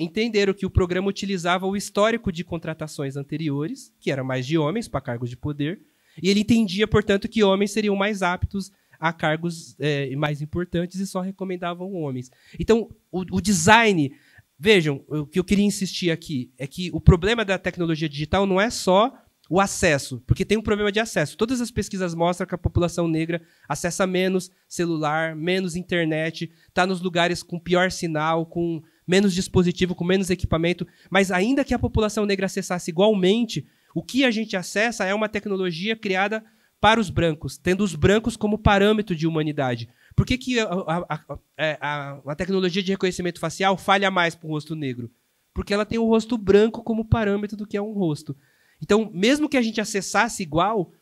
Speaker 3: entenderam que o programa utilizava o histórico de contratações anteriores, que era mais de homens para cargos de poder, e ele entendia, portanto, que homens seriam mais aptos a cargos mais importantes e só recomendavam homens. Então, o design... Vejam, o que eu queria insistir aqui é que o problema da tecnologia digital não é só o acesso, porque tem um problema de acesso. Todas as pesquisas mostram que a população negra acessa menos celular, menos internet, está nos lugares com pior sinal, com menos dispositivo, com menos equipamento. Mas ainda que a população negra acessasse igualmente, o que a gente acessa é uma tecnologia criada para os brancos, tendo os brancos como parâmetro de humanidade. Por que a tecnologia de reconhecimento facial falha mais para o rosto negro? Porque ela tem o rosto branco como parâmetro do que é um rosto. Então, mesmo que a gente acessasse igual,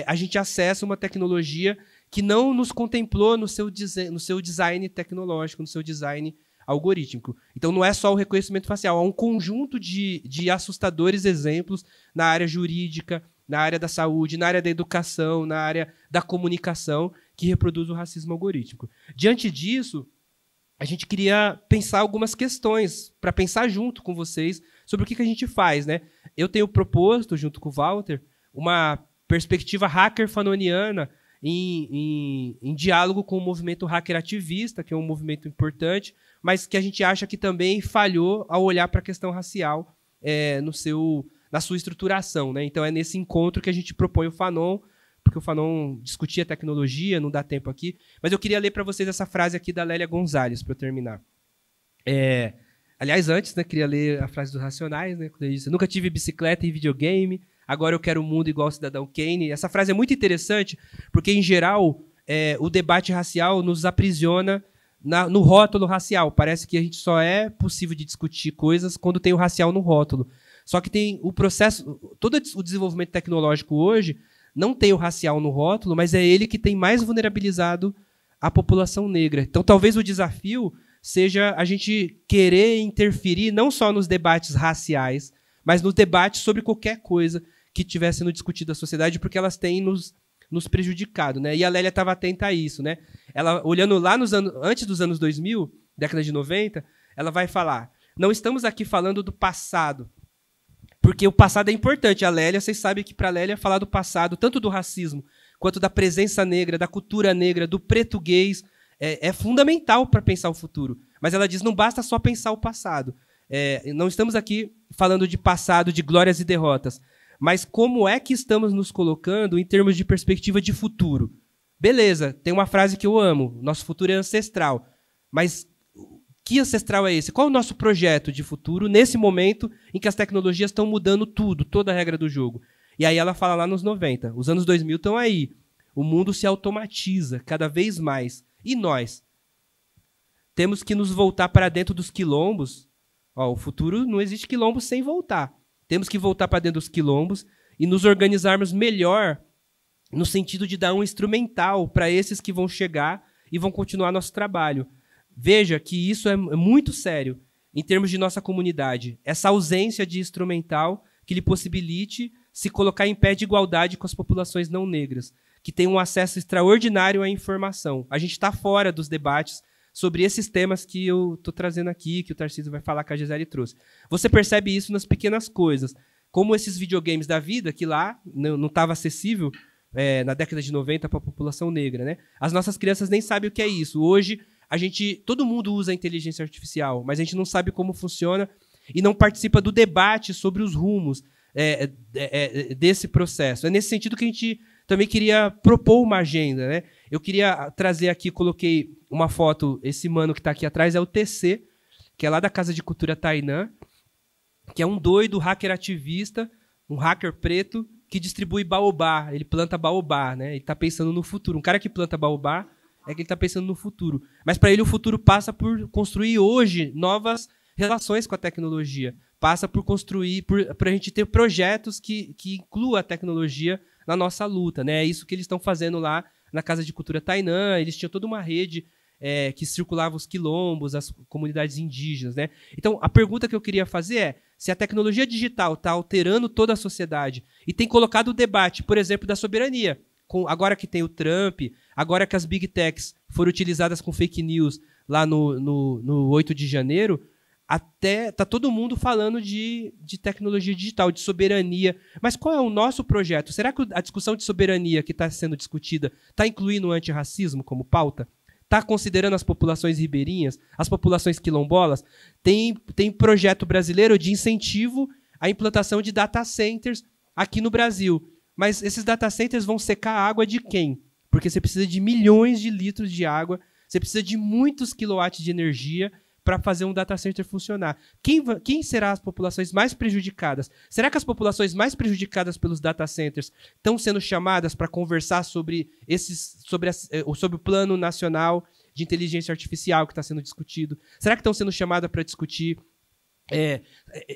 Speaker 3: a gente acessa uma tecnologia que não nos contemplou no seu design tecnológico, no seu design algorítmico. Então, não é só o reconhecimento facial, há um conjunto de assustadores exemplos na área jurídica, na área da saúde, na área da educação, na área da comunicação, que reproduz o racismo algorítmico. Diante disso, a gente queria pensar algumas questões, para pensar junto com vocês sobre o que a gente faz, né? Eu tenho proposto, junto com o Walter, uma perspectiva hacker fanoniana em diálogo com o movimento hacker ativista, que é um movimento importante, mas que a gente acha que também falhou ao olhar para a questão racial na sua estruturação, né? Então é nesse encontro que a gente propõe o Fanon, porque o Fanon discutia tecnologia, não dá tempo aqui, mas eu queria ler para vocês essa frase aqui da Lélia Gonzalez, para eu terminar. Aliás, antes, né, queria ler a frase dos Racionais, né, quando ele disse: nunca tive bicicleta e videogame, agora eu quero um mundo igual ao Cidadão Kane. Essa frase é muito interessante, porque, em geral, o debate racial nos aprisiona no rótulo racial. Parece que a gente só é possível de discutir coisas quando tem o racial no rótulo. Só que tem o processo, todo o desenvolvimento tecnológico hoje não tem o racial no rótulo, mas é ele que tem mais vulnerabilizado a população negra. Então, talvez o desafio seja a gente querer interferir não só nos debates raciais, mas nos debates sobre qualquer coisa que estiver sendo discutida na sociedade, porque elas têm nos prejudicado, né? E a Lélia estava atenta a isso, né? Ela, olhando lá antes dos anos 2000, década de 90, ela vai falar: não estamos aqui falando do passado, porque o passado é importante. A Lélia, vocês sabem que para a Lélia falar do passado, tanto do racismo quanto da presença negra, da cultura negra, do português, é fundamental para pensar o futuro. Mas ela diz, não basta só pensar o passado. Não estamos aqui falando de passado, de glórias e derrotas, mas como é que estamos nos colocando em termos de perspectiva de futuro. Beleza, tem uma frase que eu amo, nosso futuro é ancestral, mas que ancestral é esse? Qual é o nosso projeto de futuro nesse momento em que as tecnologias estão mudando tudo, toda a regra do jogo? E aí ela fala lá nos 90, os anos 2000 estão aí, o mundo se automatiza cada vez mais. E nós? Temos que nos voltar para dentro dos quilombos. O futuro não existe quilombo sem voltar. Temos que voltar para dentro dos quilombos e nos organizarmos melhor no sentido de dar um instrumental para esses que vão chegar e vão continuar nosso trabalho. Veja que isso é muito sério em termos de nossa comunidade. Essa ausência de instrumental que lhe possibilite se colocar em pé de igualdade com as populações não negras, que têm um acesso extraordinário à informação. A gente está fora dos debates sobre esses temas que eu estou trazendo aqui, que o Tarcísio vai falar, que a Gisele trouxe. Você percebe isso nas pequenas coisas, como esses videogames da vida, que lá não estava acessível na década de 90 para a população negra, né? As nossas crianças nem sabem o que é isso. Hoje, todo mundo usa a inteligência artificial, mas a gente não sabe como funciona e não participa do debate sobre os rumos desse processo. É nesse sentido que a gente também queria propor uma agenda, né? Eu queria trazer aqui, coloquei uma foto, esse mano que está aqui atrás é o TC, que é lá da Casa de Cultura Tainã, que é um doido hacker ativista, um hacker preto, que distribui baobá, ele planta baobá, né? Ele está pensando no futuro. Um cara que planta baobá é que ele está pensando no futuro. Mas para ele o futuro passa por construir hoje novas relações com a tecnologia. Passa por construir, por a gente ter projetos que incluam a tecnologia na nossa luta, né? É isso que eles estão fazendo lá na Casa de Cultura Tainã. Eles tinham toda uma rede que circulava os quilombos, as comunidades indígenas, né? Então, a pergunta que eu queria fazer é se a tecnologia digital está alterando toda a sociedade e tem colocado o debate, por exemplo, da soberania. Agora que tem o Trump, agora que as Big Techs foram utilizadas com fake news lá no 8 de janeiro, até está todo mundo falando de tecnologia digital, de soberania. Mas qual é o nosso projeto? Será que a discussão de soberania que está sendo discutida está incluindo o antirracismo como pauta? Está considerando as populações ribeirinhas, as populações quilombolas? Tem projeto brasileiro de incentivo à implantação de data centers aqui no Brasil. Mas esses data centers vão secar a água de quem? Porque você precisa de milhões de litros de água, você precisa de muitos quilowatts de energia para fazer um data center funcionar. Quem será as populações mais prejudicadas? Será que as populações mais prejudicadas pelos data centers estão sendo chamadas para conversar sobre o Plano Nacional de Inteligência Artificial que está sendo discutido? Será que estão sendo chamadas para discutir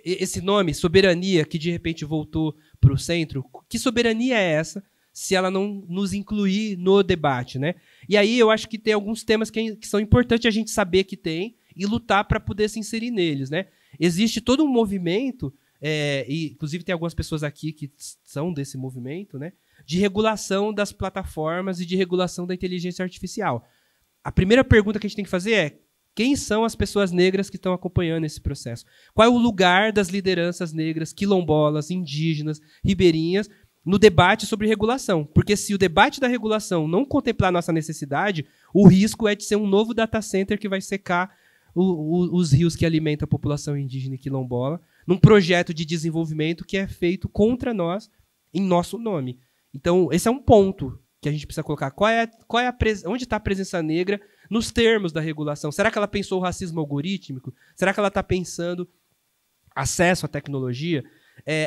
Speaker 3: esse nome, soberania, que de repente voltou para o centro? Que soberania é essa se ela não nos incluir no debate, né? E aí eu acho que tem alguns temas que são importantes a gente saber que tem e lutar para poder se inserir neles, né? Existe todo um movimento, e inclusive tem algumas pessoas aqui que são desse movimento, né? De regulação das plataformas e de regulação da inteligência artificial. A primeira pergunta que a gente tem que fazer é: quem são as pessoas negras que estão acompanhando esse processo? Qual é o lugar das lideranças negras, quilombolas, indígenas, ribeirinhas, no debate sobre regulação? Porque se o debate da regulação não contemplar a nossa necessidade, o risco é de ser um novo data center que vai secar os rios que alimentam a população indígena e quilombola, num projeto de desenvolvimento que é feito contra nós, em nosso nome. Então, esse é um ponto que a gente precisa colocar. Onde está a presença negra nos termos da regulação? Será que ela pensou o racismo algorítmico? Será que ela está pensando acesso à tecnologia?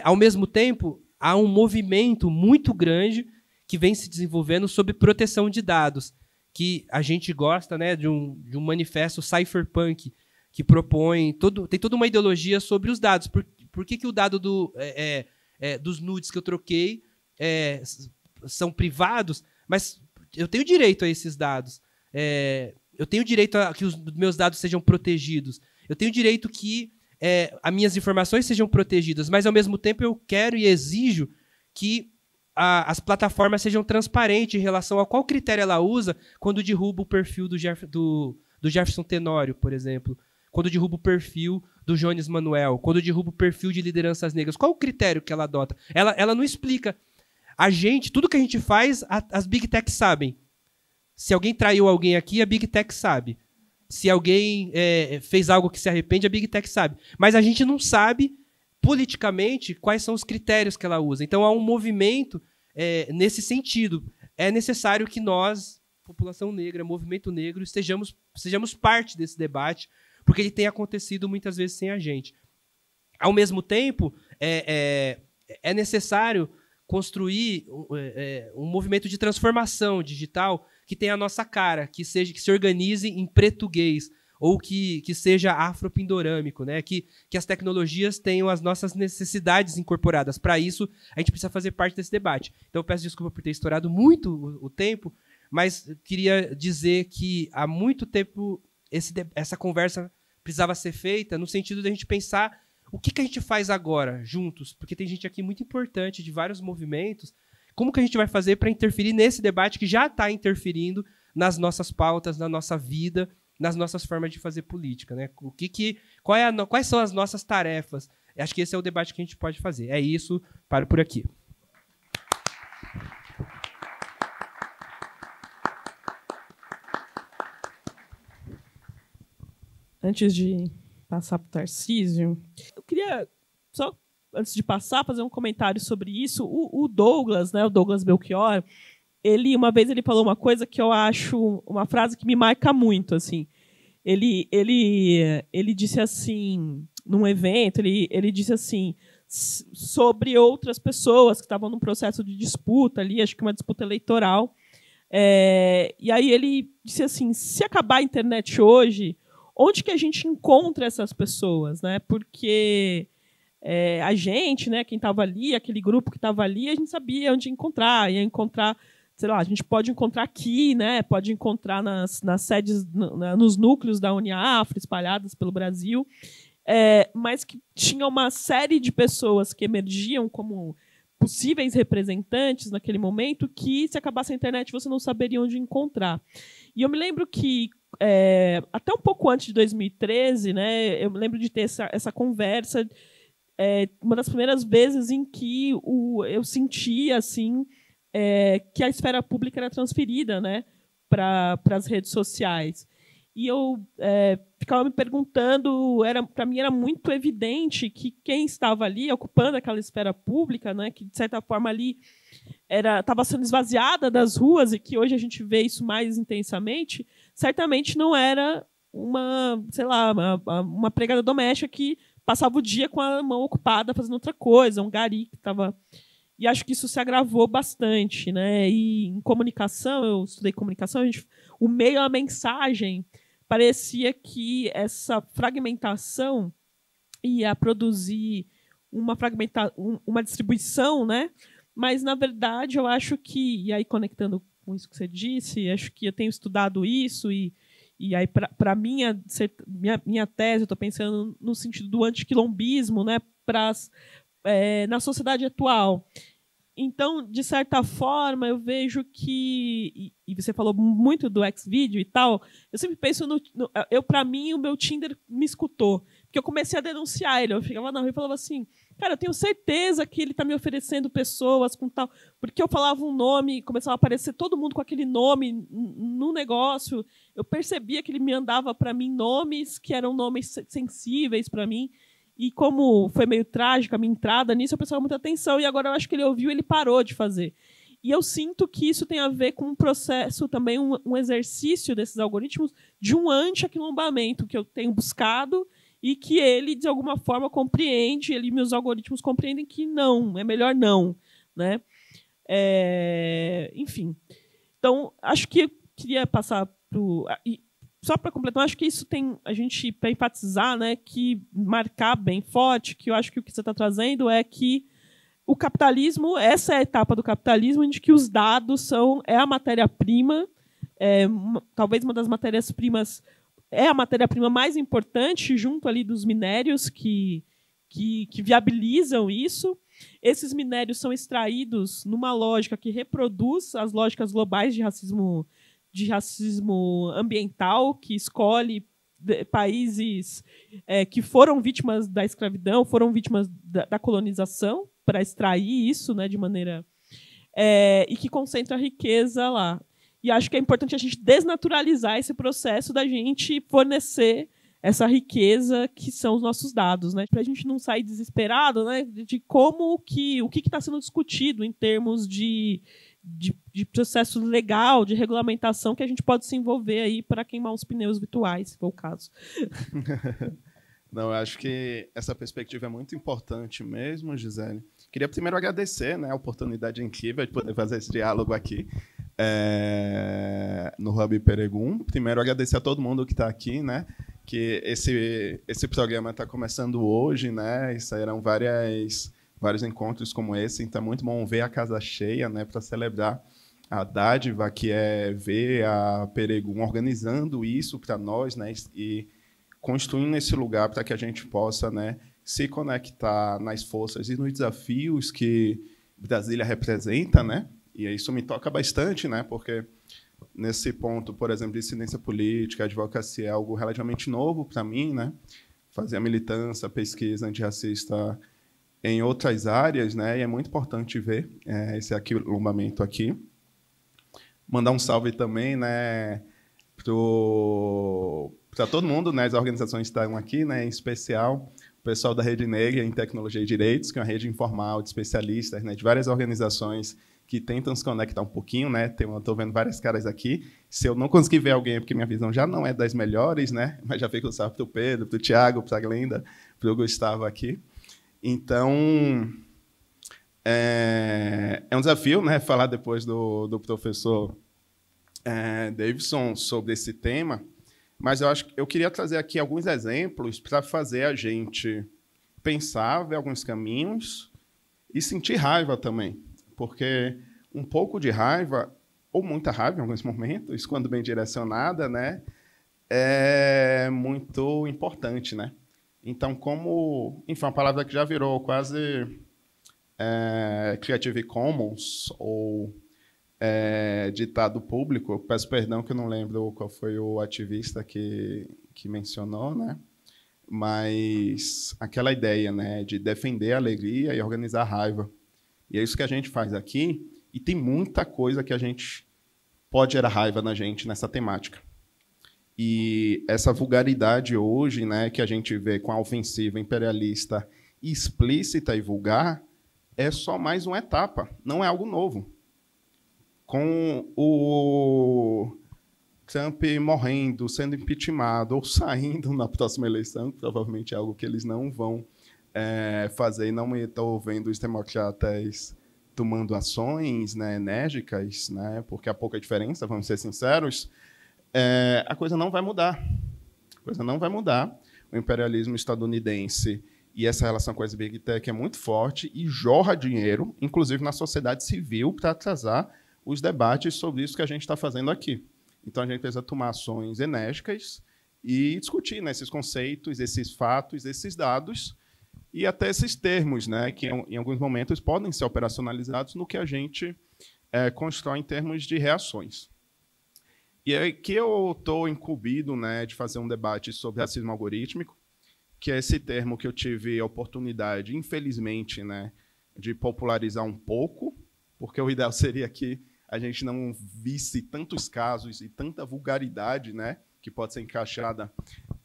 Speaker 3: Ao mesmo tempo, há um movimento muito grande que vem se desenvolvendo sobre proteção de dados, que a gente gosta, né, de um manifesto cypherpunk que propõe tem toda uma ideologia sobre os dados. Por que o dado dos nudes que eu troquei são privados, mas eu tenho direito a esses dados. Eu tenho direito a que os meus dados sejam protegidos. Eu tenho direito que as minhas informações sejam protegidas, mas, ao mesmo tempo, eu quero e exijo que as plataformas sejam transparentes em relação a qual critério ela usa quando derruba o perfil do Jefferson Tenório, por exemplo, quando derruba o perfil do Jones Manuel, quando derruba o perfil de lideranças negras. Qual o critério que ela adota? Ela não explica. tudo que a gente faz, as Big Techs sabem. Se alguém traiu alguém aqui, a Big Tech sabe. Se alguém fez algo que se arrepende, a Big Tech sabe. Mas a gente não sabe, politicamente, quais são os critérios que ela usa. Então, há um movimento nesse sentido. É necessário que nós, população negra, movimento negro, sejamos parte desse debate, porque ele tem acontecido muitas vezes sem a gente. Ao mesmo tempo, é necessário construir um movimento de transformação digital que tenha a nossa cara, que se organize em português, ou que seja afropindorâmico, né? Que as tecnologias tenham as nossas necessidades incorporadas. Para isso, a gente precisa fazer parte desse debate. Então, eu peço desculpa por ter estourado muito o tempo, mas eu queria dizer que há muito tempo essa conversa precisava ser feita no sentido de a gente pensar o que a gente faz agora, juntos, porque tem gente aqui muito importante de vários movimentos. Como que a gente vai fazer para interferir nesse debate que já está interferindo nas nossas pautas, na nossa vida, nas nossas formas de fazer política, né? Quais são as nossas tarefas? Acho que esse é o debate que a gente pode fazer. É isso, paro por aqui.
Speaker 2: Antes de passar para o Tarcísio, eu queria, só antes de passar, fazer um comentário sobre isso. O Douglas, né, o Douglas Belchior, uma vez ele falou uma coisa que eu acho uma frase que me marca muito. Assim. Ele disse assim, num evento, ele disse assim, sobre outras pessoas que estavam num processo de disputa ali, acho que uma disputa eleitoral. E aí ele disse assim, se acabar a internet hoje, onde que a gente encontra essas pessoas, né? Porque a gente, né, quem estava ali, aquele grupo que estava ali, a gente sabia onde encontrar. Ia encontrar, sei lá, a gente pode encontrar aqui, né? Pode encontrar nas sedes, nos núcleos da Uniafro, espalhadas pelo Brasil, mas que tinha uma série de pessoas que emergiam como possíveis representantes naquele momento que, se acabasse a internet, você não saberia onde encontrar. E eu me lembro que até um pouco antes de 2013, né, eu me lembro de ter essa conversa, uma das primeiras vezes em que eu sentia assim, que a esfera pública era transferida, né, para as redes sociais. E eu ficava me perguntando, para mim era muito evidente que quem estava ali ocupando aquela esfera pública, né, que de certa forma ali estava sendo esvaziada das ruas, e que hoje a gente vê isso mais intensamente, certamente não era uma empregada doméstica que passava o dia com a mão ocupada fazendo outra coisa, um gari que estava... E acho que isso se agravou bastante, né? E em comunicação, eu estudei comunicação, o meio, a mensagem, parecia que essa fragmentação ia produzir uma distribuição, né? Mas, na verdade, eu acho que, e aí conectando com isso que você disse, acho que eu tenho estudado isso, e aí, para minha tese, eu estou pensando no sentido do antiquilombismo, né, na sociedade atual. Então, de certa forma, eu vejo que, e você falou muito do Xvideo e tal, eu sempre penso para mim, o meu Tinder me escutou, porque eu comecei a denunciar ele, eu ficava na rua e falava assim, cara, eu tenho certeza que ele está me oferecendo pessoas com tal, porque eu falava um nome, começava a aparecer todo mundo com aquele nome no negócio, eu percebia que ele me mandava para mim nomes que eram nomes sensíveis para mim. E como foi meio trágica a minha entrada nisso, eu prestava muita atenção. E agora eu acho que ele ouviu e ele parou de fazer. E eu sinto que isso tem a ver com um processo, também um exercício desses algoritmos de um anti-aquilombamento que eu tenho buscado e que ele, de alguma forma, compreende, meus algoritmos compreendem que não, é melhor não. Né? Enfim. Então, acho que eu queria passar para o... Só para completar, acho que isso tem a gente, para enfatizar, né, que marcar bem forte, que eu acho que o que você está trazendo é que o capitalismo, essa é a etapa do capitalismo, em que os dados é a matéria-prima, talvez uma das matérias-primas, a matéria-prima mais importante, junto ali dos minérios que viabilizam isso. Esses minérios são extraídos numa lógica que reproduz as lógicas globais de racismo ambiental, que escolhe países que foram vítimas da escravidão, foram vítimas da colonização, para extrair isso, né, de maneira e que concentra a riqueza lá. E acho que é importante a gente desnaturalizar esse processo da gente fornecer essa riqueza que são os nossos dados, né? Para a gente não sair desesperado, né? De como o que está sendo discutido em termos de processo legal, de regulamentação que a gente pode se envolver aí para queimar os pneus virtuais, se for o caso.
Speaker 4: Não, eu acho que essa perspectiva é muito importante mesmo, Gisele. Queria primeiro agradecer, né, a oportunidade incrível de poder fazer esse diálogo aqui no Hub Peregum. Primeiro, agradecer a todo mundo que está aqui, né, que esse programa está começando hoje, né, e sairão vários encontros como esse, então é muito bom ver a casa cheia, né, para celebrar a dádiva que é ver a Peregum organizando isso para nós, né, e construindo esse lugar para que a gente possa, né, se conectar nas forças e nos desafios que Brasília representa, né, e isso me toca bastante, né, porque nesse ponto, por exemplo, dissidência política, advocacia é algo relativamente novo para mim, né, fazer a militância, pesquisa antirracista em outras áreas, né, e é muito importante ver esse aquilombamento aqui. Mandar um salve também, né, para todo mundo, né, as organizações que estão aqui, né, em especial o pessoal da Rede Negra em Tecnologia e Direitos, que é uma rede informal de especialistas, né, de várias organizações que tentam se conectar um pouquinho, né? Estou vendo várias caras aqui. Se eu não conseguir ver alguém, é porque minha visão já não é das melhores, né? Mas já fica o salve para o Pedro, para o Tiago, para a Glenda, para o Gustavo aqui. Então, é um desafio, né, falar depois do professor Davidson sobre esse tema, mas eu queria trazer aqui alguns exemplos para fazer a gente pensar, ver alguns caminhos e sentir raiva também, porque um pouco de raiva, ou muita raiva em alguns momentos, quando bem direcionada, né, é muito importante, né? Então, enfim, uma palavra que já virou quase Creative Commons ou ditado público, peço perdão que eu não lembro qual foi o ativista que mencionou, né? Mas aquela ideia, né, de defender a alegria e organizar a raiva. E é isso que a gente faz aqui, e tem muita coisa que a gente pode gerar raiva na gente nessa temática. E essa vulgaridade hoje, né, que a gente vê com a ofensiva imperialista explícita e vulgar, é só mais uma etapa, não é algo novo. Com o Trump morrendo, sendo impeachmentado ou saindo na próxima eleição, que provavelmente é algo que eles não vão fazer, e não estou vendo os democratas tomando ações, né, enérgicas, né, porque há pouca diferença, vamos ser sinceros, a coisa não vai mudar. A coisa não vai mudar. O imperialismo estadunidense e essa relação com as Big Tech é muito forte e jorra dinheiro, inclusive na sociedade civil, para atrasar os debates sobre isso que a gente está fazendo aqui. Então, a gente precisa tomar ações enérgicas e discutir, né, esses conceitos, esses fatos, esses dados e até esses termos, né, que, em alguns momentos, podem ser operacionalizados no que a gente constrói em termos de reações. E é que eu estou incumbido, né, de fazer um debate sobre racismo algorítmico, que é esse termo que eu tive a oportunidade, infelizmente, né, de popularizar um pouco, porque o ideal seria que a gente não visse tantos casos e tanta vulgaridade, né, que pode ser encaixada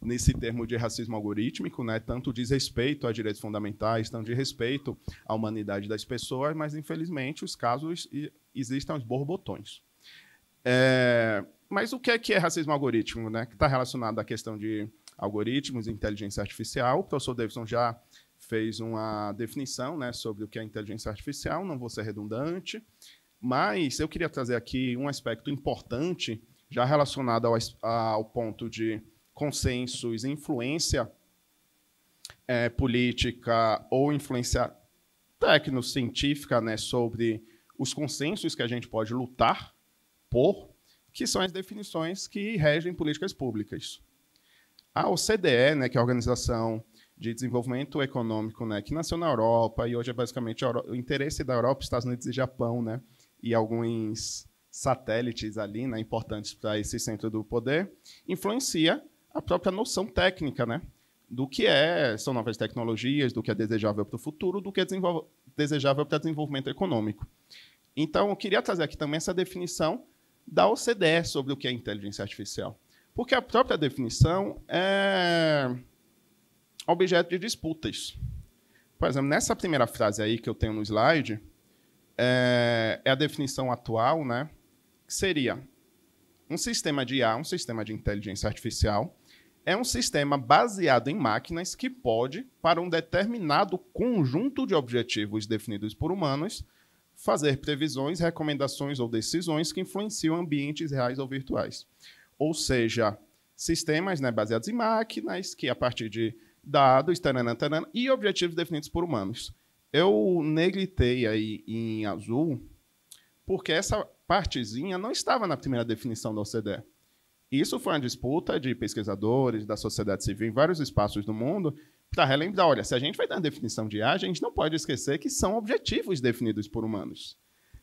Speaker 4: nesse termo de racismo algorítmico, né, tanto diz respeito a direitos fundamentais, tanto de respeito à humanidade das pessoas, mas, infelizmente, os casos existem aos borbotões. Mas o que é racismo algorítmico, né, que está relacionado à questão de algoritmos e inteligência artificial? O professor Davidson já fez uma definição, né, sobre o que é inteligência artificial, não vou ser redundante, mas eu queria trazer aqui um aspecto importante, já relacionado ao ponto de consensos, influência política ou influência tecnocientífica, né, sobre os consensos que a gente pode lutar por, que são as definições que regem políticas públicas. A OCDE, né, que é a Organização de Desenvolvimento Econômico, né, que nasceu na Europa, e hoje é basicamente o interesse da Europa, Estados Unidos e Japão, né, e alguns satélites ali, né, importantes para esse centro do poder, influencia a própria noção técnica, né, do que são novas tecnologias, do que é desejável para o futuro, do que é desejável para o desenvolvimento econômico. Então, eu queria trazer aqui também essa definição da OCDE sobre o que é inteligência artificial. Porque a própria definição é objeto de disputas. Por exemplo, nessa primeira frase aí que eu tenho no slide, é a definição atual, né, que seria um sistema de IA, um sistema de inteligência artificial, é um sistema baseado em máquinas que pode, para um determinado conjunto de objetivos definidos por humanos, fazer previsões, recomendações ou decisões que influenciam ambientes reais ou virtuais. Ou seja, sistemas, né, baseados em máquinas, que a partir de dados, e objetivos definidos por humanos. Eu negritei aí em azul, porque essa partezinha não estava na primeira definição da OCDE. Isso foi uma disputa de pesquisadores, da sociedade civil, em vários espaços do mundo, para relembrar, olha, se a gente vai dar uma definição de IA, a gente não pode esquecer que são objetivos definidos por humanos.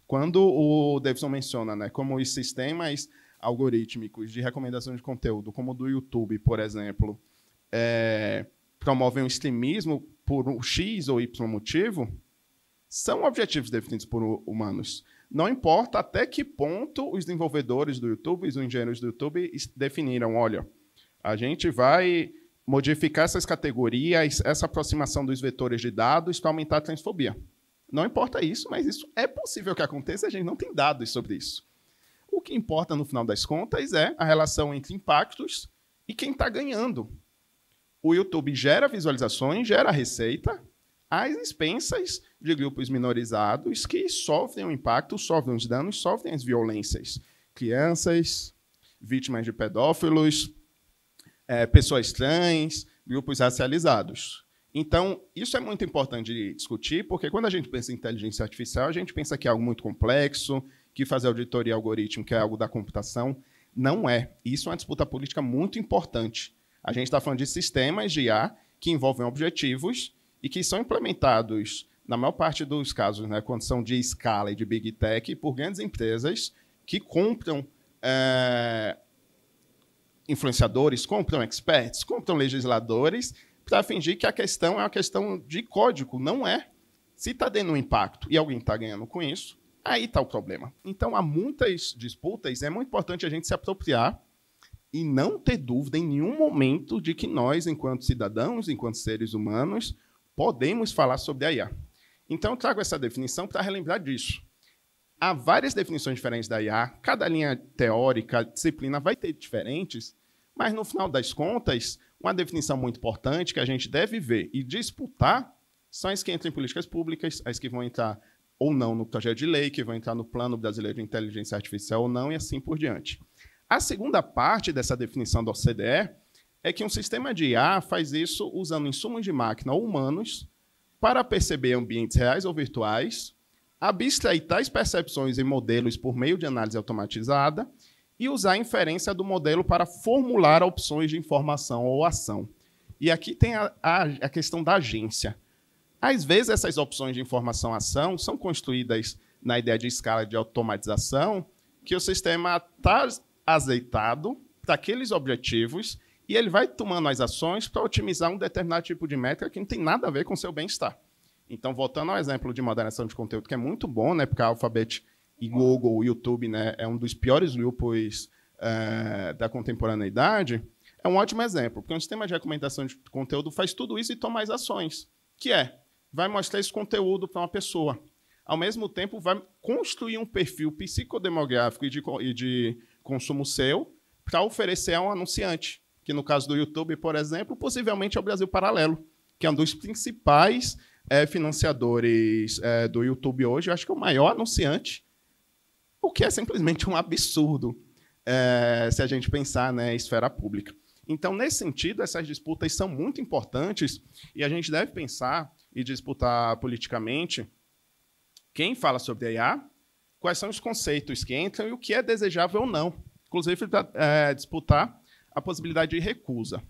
Speaker 4: Quando o Davidson menciona, né, como os sistemas algorítmicos de recomendação de conteúdo, como o do YouTube, por exemplo, promovem o extremismo por um X ou Y motivo, são objetivos definidos por humanos. Não importa até que ponto os desenvolvedores do YouTube, os engenheiros do YouTube definiram, olha, a gente vai modificar essas categorias, essa aproximação dos vetores de dados para aumentar a transfobia. Não importa isso, mas isso é possível que aconteça, a gente não tem dados sobre isso. O que importa, no final das contas, é a relação entre impactos e quem está ganhando. O YouTube gera visualizações, gera receita, às expensas de grupos minorizados que sofrem o impacto, sofrem os danos, sofrem as violências. Crianças, vítimas de pedófilos, pessoas trans, grupos racializados. Então, isso é muito importante de discutir, porque quando a gente pensa em inteligência artificial, a gente pensa que é algo muito complexo, que fazer auditoria algorítmica é algo da computação. Não é. Isso é uma disputa política muito importante. A gente está falando de sistemas de IA que envolvem objetivos e que são implementados, na maior parte dos casos, né, quando são de escala e de big tech, por grandes empresas que compram influenciadores, compram experts, compram legisladores, para fingir que a questão é uma questão de código. Não é. Se está dando um impacto e alguém está ganhando com isso, aí está o problema. Então, há muitas disputas, é muito importante a gente se apropriar e não ter dúvida em nenhum momento de que nós, enquanto cidadãos, enquanto seres humanos, podemos falar sobre a IA. Então, eu trago essa definição para relembrar disso. Há várias definições diferentes da IA, cada linha teórica, disciplina vai ter diferentes, mas, no final das contas, uma definição muito importante que a gente deve ver e disputar são as que entram em políticas públicas, as que vão entrar ou não no projeto de lei, que vão entrar no Plano Brasileiro de Inteligência Artificial ou não, e assim por diante. A segunda parte dessa definição da OCDE é que um sistema de IA faz isso usando insumos de máquina ou humanos para perceber ambientes reais ou virtuais, abstrair tais percepções em modelos por meio de análise automatizada e usar a inferência do modelo para formular opções de informação ou ação. E aqui tem a questão da agência. Às vezes, essas opções de informação-ação são construídas na ideia de escala de automatização, que o sistema está azeitado para aqueles objetivos e ele vai tomando as ações para otimizar um determinado tipo de métrica que não tem nada a ver com o seu bem-estar. Então, voltando ao exemplo de moderação de conteúdo, que é muito bom, né, porque a Alphabet e Google, o YouTube, né, é um dos piores grupos da contemporaneidade, é um ótimo exemplo, porque um sistema de recomendação de conteúdo faz tudo isso e toma as ações, que vai mostrar esse conteúdo para uma pessoa. Ao mesmo tempo, vai construir um perfil psicodemográfico e de consumo seu para oferecer a um anunciante, que, no caso do YouTube, por exemplo, possivelmente é o Brasil Paralelo, que é um dos principais financiadores do YouTube hoje, eu acho que é o maior anunciante, o que é simplesmente um absurdo se a gente pensar na esfera pública. Então, nesse sentido, essas disputas são muito importantes e a gente deve pensar e disputar politicamente quem fala sobre a IA, quais são os conceitos que entram e o que é desejável ou não. Inclusive, disputar a possibilidade de recusa.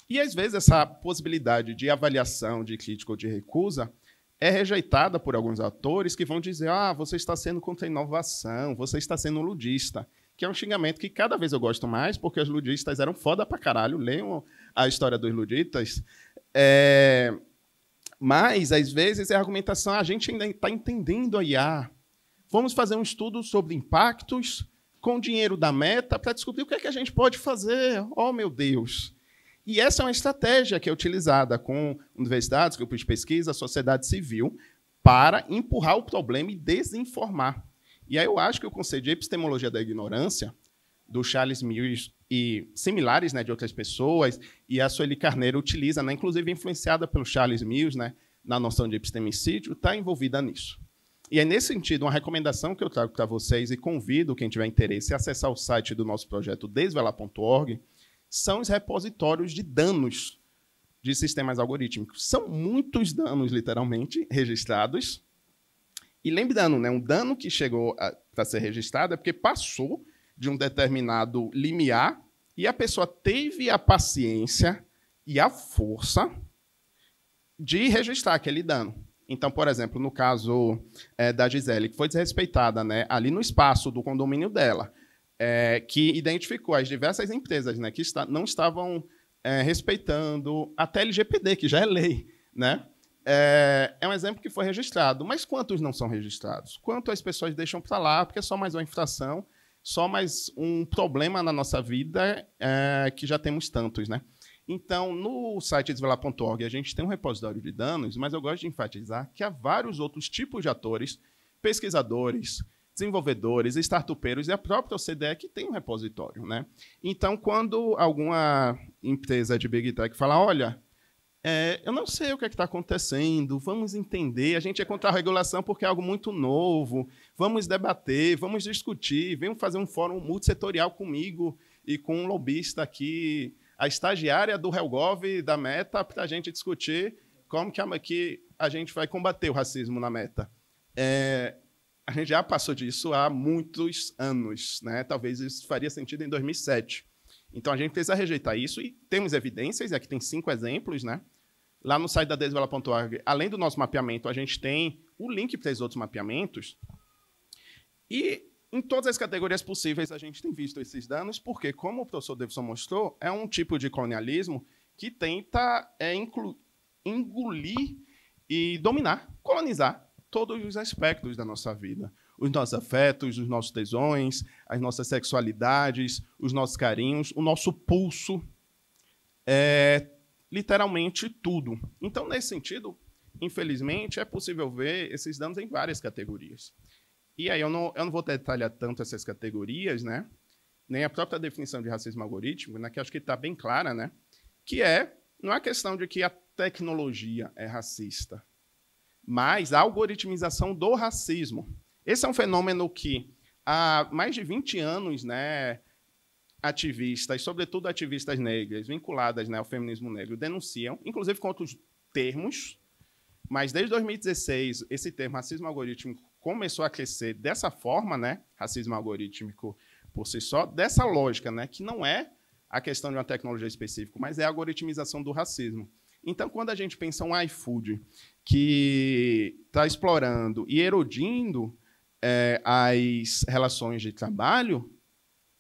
Speaker 4: E, às vezes, essa possibilidade de avaliação, de crítica ou de recusa é rejeitada por alguns atores que vão dizer você está sendo contra a inovação, você está sendo ludista, que é um xingamento que cada vez eu gosto mais, porque os ludistas eram foda pra caralho, leiam a história dos ludistas. Mas, às vezes, a argumentação, a gente ainda está entendendo a IA, Vamos fazer um estudo sobre impactos com o dinheiro da Meta para descobrir o que é que a gente pode fazer. Oh, meu Deus! E essa é uma estratégia que é utilizada com universidades, grupos de pesquisa, sociedade civil, para empurrar o problema e desinformar. E aí eu acho que o conceito de epistemologia da ignorância, do Charles Mills e similares, né, de outras pessoas, e a Sueli Carneiro utiliza, né, inclusive influenciada pelo Charles Mills, né, na noção de epistemicídio, está envolvida nisso. E é nesse sentido, uma recomendação que eu trago para vocês e convido quem tiver interesse a acessar o site do nosso projeto desvelar.org, são os repositórios de danos de sistemas algorítmicos. São muitos danos, literalmente, registrados. E lembrando, né, um dano que chegou para ser registrado é porque passou de um determinado limiar e a pessoa teve a paciência e a força de registrar aquele dano. Então, por exemplo, no caso da Gisele, que foi desrespeitada, né, ali no espaço do condomínio dela, que identificou as diversas empresas, né, que não estavam respeitando até LGPD, que já é lei, né? É um exemplo que foi registrado. Mas quantos não são registrados? Quanto as pessoas deixam para lá, porque é só mais uma infração, só mais um problema na nossa vida, que já temos tantos, né? Então, no site desvelar.org, a gente tem um repositório de danos, mas eu gosto de enfatizar que há vários outros tipos de atores, pesquisadores, desenvolvedores, startupeiros e a própria OCDE que tem um repositório, né? Então, quando alguma empresa de Big Tech fala, olha, eu não sei o que está acontecendo, vamos entender, a gente é contra a regulação porque é algo muito novo, vamos debater, vamos discutir, venham fazer um fórum multissetorial comigo e com um lobista aqui, a estagiária do HelpGov da Meta, para a gente discutir como que a gente vai combater o racismo na Meta. A gente já passou disso há muitos anos, né? Talvez isso faria sentido em 2007. Então, a gente precisa rejeitar isso e temos evidências, e aqui tem 5 exemplos, né? Lá no site da desvelar.org, além do nosso mapeamento, a gente tem o link para os outros mapeamentos. E, em todas as categorias possíveis, a gente tem visto esses danos, porque, como o professor Davidson mostrou, é um tipo de colonialismo que tenta engolir e dominar, colonizar todos os aspectos da nossa vida. Os nossos afetos, os nossos tesões, as nossas sexualidades, os nossos carinhos, o nosso pulso, literalmente tudo. Então, nesse sentido, infelizmente, é possível ver esses danos em várias categorias. E aí eu não vou detalhar tanto essas categorias, né? Nem a própria definição de racismo algorítmico, né? Que acho que está bem clara, né? Que não é questão de que a tecnologia é racista, mas a algoritmização do racismo. Esse é um fenômeno que, há mais de 20 anos, né, ativistas, sobretudo ativistas negras, vinculadas, né, ao feminismo negro, denunciam, inclusive com outros termos, mas desde 2016, esse termo racismo algorítmico começou a crescer dessa forma, né, racismo algorítmico por si só, dessa lógica, né, que não é a questão de uma tecnologia específica, mas é a algoritmização do racismo. Então, quando a gente pensa um iFood que está explorando e erodindo as relações de trabalho,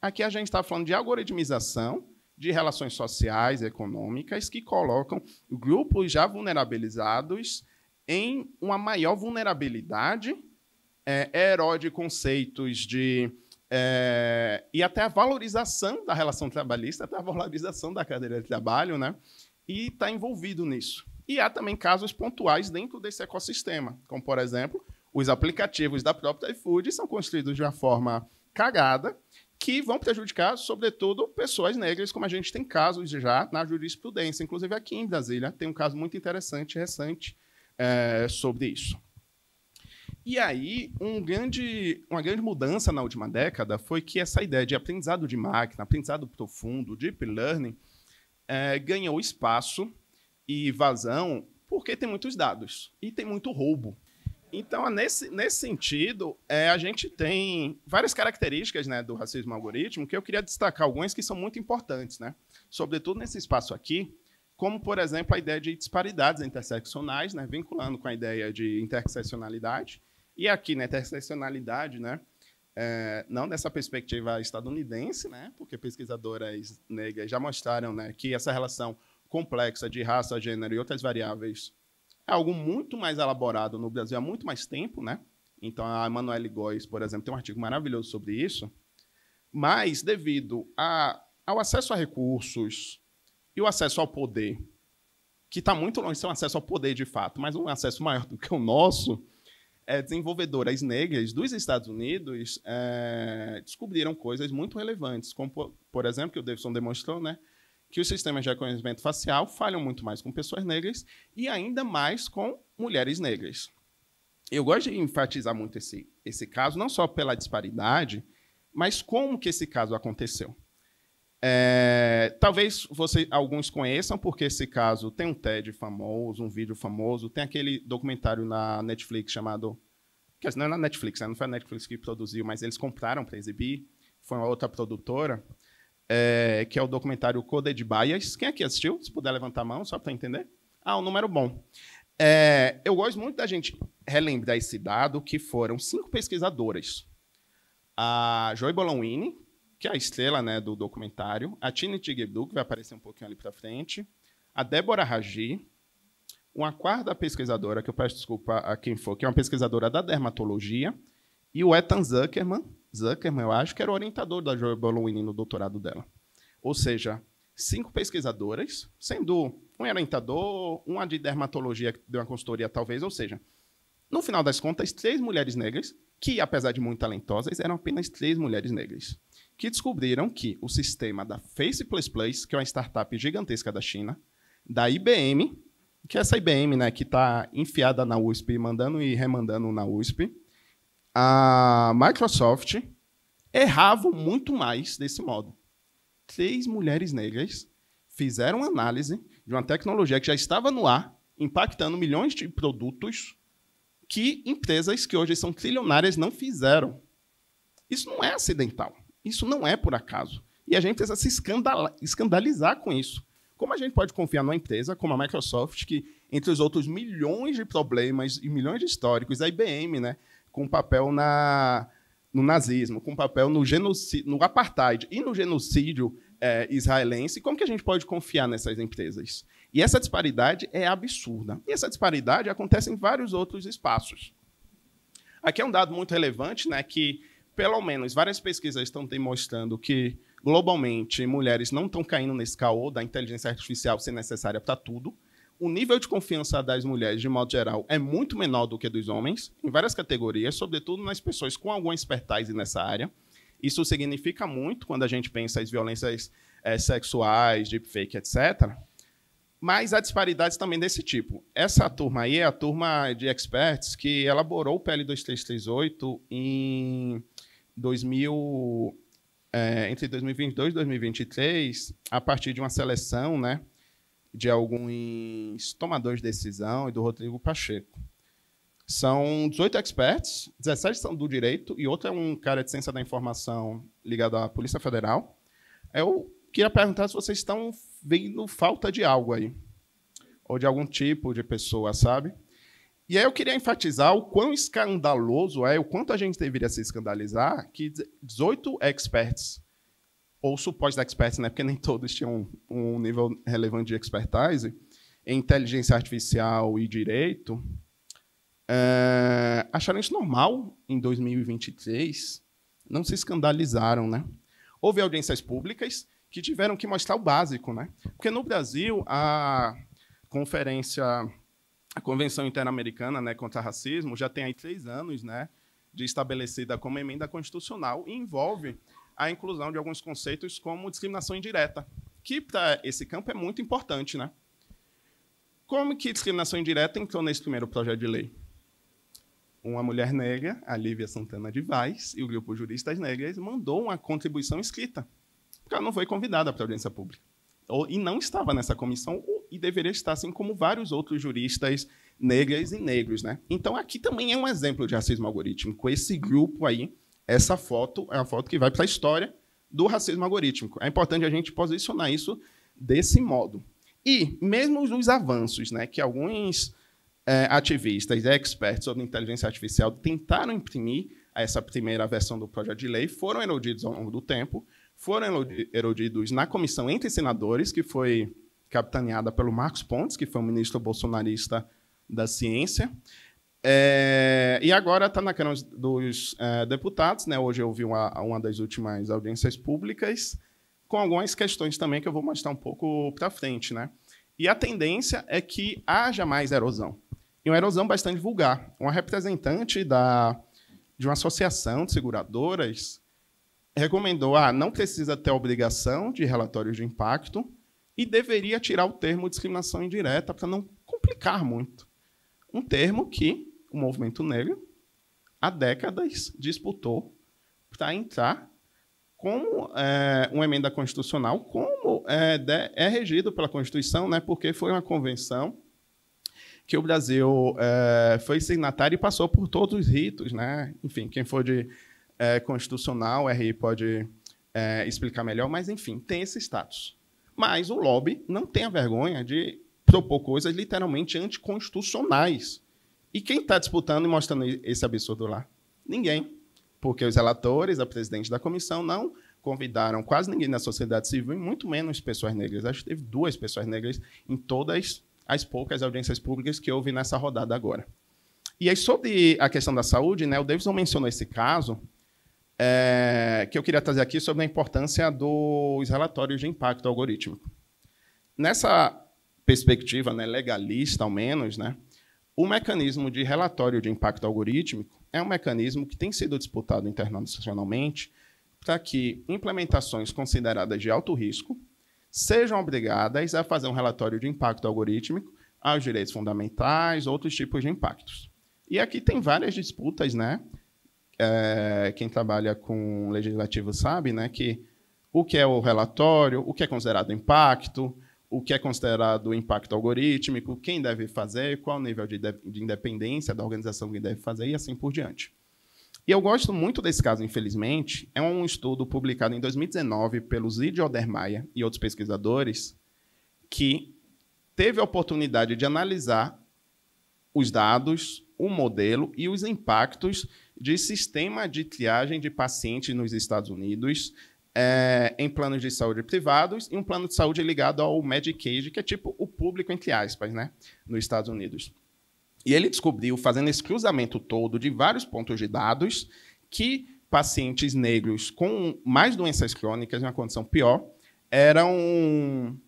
Speaker 4: aqui a gente está falando de algoritmização de relações sociais e econômicas que colocam grupos já vulnerabilizados em uma maior vulnerabilidade, erode conceitos de... e até a valorização da relação trabalhista, até a valorização da cadeira de trabalho, né? E está envolvido nisso. E há também casos pontuais dentro desse ecossistema, como, por exemplo, os aplicativos da própria iFood são construídos de uma forma cagada, que vão prejudicar, sobretudo, pessoas negras, como a gente tem casos já na jurisprudência. Inclusive, aqui em Brasília, tem um caso muito interessante, recente, sobre isso. E aí, uma grande mudança na última década foi que essa ideia de aprendizado de máquina, aprendizado profundo, deep learning, ganhou espaço e vazão porque tem muitos dados e tem muito roubo. Então, nesse sentido, a gente tem várias características, né, do racismo algorítmico que eu queria destacar algumas que são muito importantes, né? Sobretudo nesse espaço aqui, como, por exemplo, a ideia de disparidades interseccionais, né, vinculando com a ideia de interseccionalidade. E aqui, na interseccionalidade, né, não dessa perspectiva estadunidense, né, porque pesquisadoras negras já mostraram, né, que essa relação complexa de raça, gênero e outras variáveis é algo muito mais elaborado no Brasil há muito mais tempo, né? Então, a Emanuele Góes, por exemplo, tem um artigo maravilhoso sobre isso. Mas, devido ao acesso a recursos e o acesso ao poder, que está muito longe de ser um acesso ao poder de fato, mas um acesso maior do que o nosso, desenvolvedoras negras dos Estados Unidos descobriram coisas muito relevantes, como, por exemplo, que o Davidson demonstrou, né, que os sistemas de reconhecimento facial falham muito mais com pessoas negras e ainda mais com mulheres negras. Eu gosto de enfatizar muito esse caso, não só pela disparidade, mas como que esse caso aconteceu. Talvez alguns conheçam, porque esse caso tem um TED famoso, um vídeo famoso, tem aquele documentário na Netflix chamado... Quer dizer, não é na Netflix, né? Não foi a Netflix que produziu, mas eles compraram para exibir, foi uma outra produtora, que é o documentário Coded Bias. Quem aqui assistiu? Se puder levantar a mão, só para entender. Um número bom. Eu gosto muito da gente relembrar esse dado, que foram 5 pesquisadoras. A Joy Bolonwini, que é a estrela, né, do documentário, a Trinity Gebdu, que vai aparecer um pouquinho ali para frente, a Débora Raji, uma quarta pesquisadora, que eu peço desculpa a quem for, que é uma pesquisadora da dermatologia, e o Ethan Zuckerman, eu acho, que era o orientador da Joy Bolonwini no doutorado dela. Ou seja, 5 pesquisadoras, sendo um orientador, uma de dermatologia, que deu uma consultoria, talvez, ou seja, no final das contas, 3 mulheres negras, que, apesar de muito talentosas, eram apenas 3 mulheres negras, que descobriram que o sistema da Face++, que é uma startup gigantesca da China, da IBM, que é essa IBM, né, que está enfiada na USP, mandando e remandando na USP, a Microsoft, erravam muito mais desse modo. 3 mulheres negras fizeram análise de uma tecnologia que já estava no ar, impactando milhões de produtos que empresas que hoje são trilionárias não fizeram. Isso não é acidental. Isso não é por acaso. E a gente precisa se escandalizar com isso. Como a gente pode confiar numa empresa como a Microsoft, que, entre os outros milhões de problemas e milhões de históricos, a IBM, né, com papel no nazismo, com papel no genocídio, no apartheid e no genocídio israelense, como que a gente pode confiar nessas empresas? E essa disparidade é absurda. E essa disparidade acontece em vários outros espaços. Aqui é um dado muito relevante, né, que, pelo menos, várias pesquisas estão demonstrando que, globalmente, mulheres não estão caindo nesse caô da inteligência artificial ser necessária para tudo. O nível de confiança das mulheres, de modo geral, é muito menor do que dos homens, em várias categorias, sobretudo nas pessoas com alguma expertise nessa área. Isso significa muito quando a gente pensa em violências sexuais, deepfake, etc. Mas há disparidades também desse tipo. Essa turma aí é a turma de experts que elaborou o PL 2338 entre 2022 e 2023, a partir de uma seleção, né, de alguns tomadores de decisão e do Rodrigo Pacheco. São 18 experts, 17 são do direito e outro é um cara de ciência da informação ligado à Polícia Federal. Eu queria perguntar se vocês estão vendo falta de algo aí, ou de algum tipo de pessoa, sabe? E aí eu queria enfatizar o quão escandaloso o quanto a gente deveria se escandalizar que 18 experts, ou supostos experts, né, porque nem todos tinham um nível relevante de expertise, em inteligência artificial e direito, acharam isso normal em 2023, não se escandalizaram, né? Houve audiências públicas que tiveram que mostrar o básico, né? Porque no Brasil, a Convenção Interamericana, né, contra Racismo já tem aí 3 anos, né, de estabelecida como emenda constitucional e envolve a inclusão de alguns conceitos como discriminação indireta, que para esse campo é muito importante, né? Como que discriminação indireta entrou nesse primeiro projeto de lei? Uma mulher negra, a Lívia Santana de Vaz, e o grupo Juristas Negras mandou uma contribuição escrita, porque ela não foi convidada para a audiência pública. E não estava nessa comissão, e deveria estar, assim como vários outros juristas negras e negros, né? Então, aqui também é um exemplo de racismo algorítmico. Esse grupo aí, essa foto, é a foto que vai para a história do racismo algorítmico. É importante a gente posicionar isso desse modo. E, mesmo os avanços, né, que alguns ativistas e experts sobre inteligência artificial tentaram imprimir a essa primeira versão do projeto de lei, foram erodidos ao longo do tempo, foram erodidos na comissão entre senadores, que foi capitaneada pelo Marcos Pontes, que foi um ministro bolsonarista da ciência. E agora está na Câmara dos Deputados, né? Hoje eu vi uma das últimas audiências públicas, com algumas questões também que eu vou mostrar um pouco para frente, né? E a tendência é que haja mais erosão. E uma erosão bastante vulgar. Uma representante de uma associação de seguradoras recomendou não precisa ter obrigação de relatórios de impacto e deveria tirar o termo discriminação indireta para não complicar muito. Um termo que o movimento negro, há décadas, disputou para entrar como uma emenda constitucional, como é regido pela Constituição, né, porque foi uma convenção que o Brasil foi signatário e passou por todos os ritos, né? Enfim, quem for de constitucional, o RI pode explicar melhor, mas, enfim, tem esse status. Mas o lobby não tem a vergonha de propor coisas literalmente anticonstitucionais. E quem está disputando e mostrando esse absurdo lá? Ninguém. Porque os relatores, a presidente da comissão, não convidaram quase ninguém da sociedade civil, e muito menos pessoas negras. Acho que teve 2 pessoas negras em todas as poucas audiências públicas que houve nessa rodada agora. E aí, sobre a questão da saúde, né, o Davidson mencionou esse caso, que eu queria trazer aqui sobre a importância dos relatórios de impacto algorítmico. Nessa perspectiva, né, legalista, ao menos, né, o mecanismo de relatório de impacto algorítmico é um mecanismo que tem sido disputado internacionalmente para que implementações consideradas de alto risco sejam obrigadas a fazer um relatório de impacto algorítmico aos direitos fundamentais, outros tipos de impactos. E aqui tem várias disputas, né? Quem trabalha com legislativo sabe, né, que o que é o relatório, o que é considerado impacto, o que é considerado impacto algorítmico, quem deve fazer, qual o nível de independência da organização que deve fazer e assim por diante. E eu gosto muito desse caso, infelizmente. É um estudo publicado em 2019 pelo Zid Odermayer e outros pesquisadores que teve a oportunidade de analisar os dados, o modelo e os impactos de sistema de triagem de pacientes nos Estados Unidos em planos de saúde privados e um plano de saúde ligado ao Medicaid, que é tipo o público, entre aspas, né, nos Estados Unidos. E ele descobriu, fazendo esse cruzamento todo de vários pontos de dados, que pacientes negros com mais doenças crônicas, em uma condição pior, eram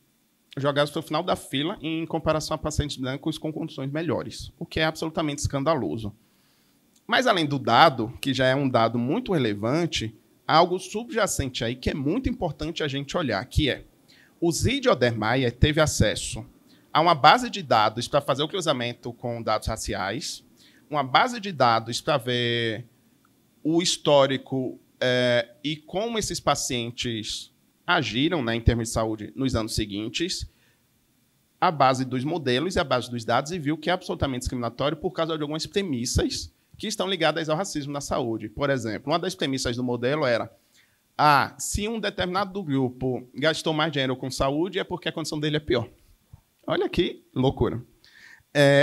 Speaker 4: jogados para o final da fila em comparação a pacientes brancos com condições melhores, o que é absolutamente escandaloso. Mas, além do dado, que já é um dado muito relevante, há algo subjacente aí que é muito importante a gente olhar, que é o Zid Odermayer teve acesso a uma base de dados para fazer o cruzamento com dados raciais, uma base de dados para ver o histórico e como esses pacientes agiram, né, em termos de saúde nos anos seguintes, a base dos modelos e a base dos dados, e viu que é absolutamente discriminatório por causa de algumas premissas que estão ligadas ao racismo na saúde. Por exemplo, uma das premissas do modelo era se um determinado grupo gastou mais dinheiro com saúde, é porque a condição dele é pior. Olha que loucura.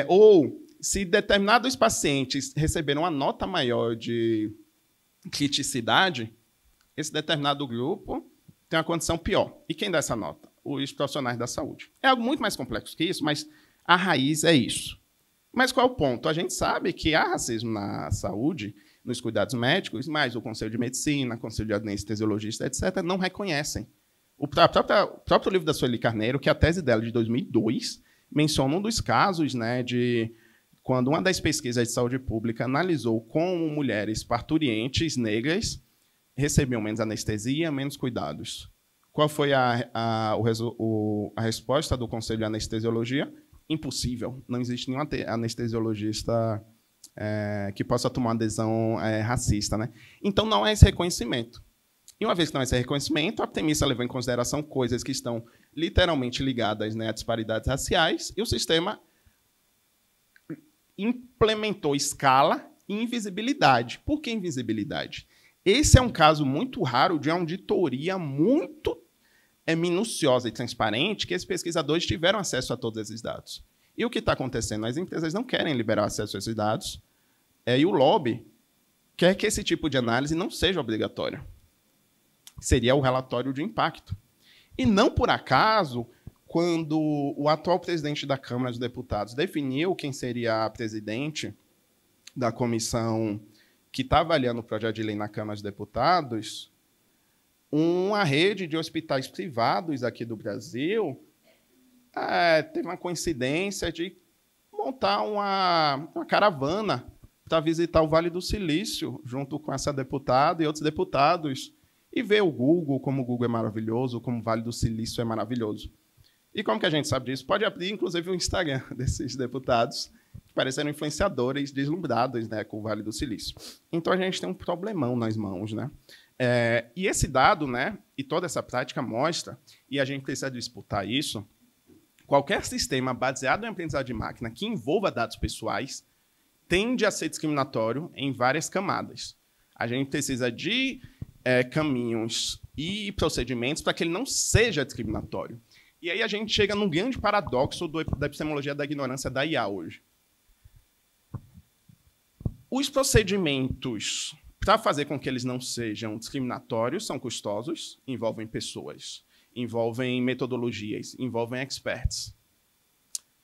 Speaker 4: Ou, se determinados pacientes receberam uma nota maior de criticidade, esse determinado grupo tem uma condição pior. E quem dá essa nota? Os profissionais da saúde. É algo muito mais complexo que isso, mas a raiz é isso. Mas qual é o ponto? A gente sabe que há racismo na saúde, nos cuidados médicos, mas o Conselho de Medicina, o Conselho de Anestesiologista, etc., não reconhecem. O próprio livro da Sueli Carneiro, que é a tese dela de 2002, menciona um dos casos, né, de quando uma das pesquisas de saúde pública analisou como mulheres parturientes negras recebiam menos anestesia, menos cuidados. Qual foi a resposta do Conselho de Anestesiologia? Impossível. Não existe nenhum anestesiologista que possa tomar uma adesão racista, né? Então, não há esse reconhecimento. E uma vez que não há esse reconhecimento, a premissa levou em consideração coisas que estão literalmente ligadas, né, a disparidades raciais, e o sistema implementou escala e invisibilidade. Por que invisibilidade? Esse é um caso muito raro de auditoria muito minuciosa e transparente, que esses pesquisadores tiveram acesso a todos esses dados. E o que está acontecendo? As empresas não querem liberar acesso a esses dados, e o lobby quer que esse tipo de análise não seja obrigatória. Seria o relatório de impacto. E não por acaso, quando o atual presidente da Câmara dos Deputados definiu quem seria a presidente da comissão que está avaliando o projeto de lei na Câmara dos Deputados, uma rede de hospitais privados aqui do Brasil teve uma coincidência de montar uma caravana para visitar o Vale do Silício, junto com essa deputada e outros deputados, e ver o Google, como o Google é maravilhoso, como o Vale do Silício é maravilhoso. E como que a gente sabe disso? Pode abrir, inclusive, o Instagram desses deputados, que pareceram influenciadores deslumbrados, né, com o Vale do Silício. Então, a gente tem um problemão nas mãos, né? E esse dado, né, e toda essa prática mostra, e a gente precisa disputar isso, qualquer sistema baseado em aprendizado de máquina que envolva dados pessoais tende a ser discriminatório em várias camadas. A gente precisa de caminhos e procedimentos para que ele não seja discriminatório. E aí a gente chega num grande paradoxo da epistemologia da ignorância da IA hoje. Os procedimentos para fazer com que eles não sejam discriminatórios são custosos, envolvem pessoas, envolvem metodologias, envolvem experts.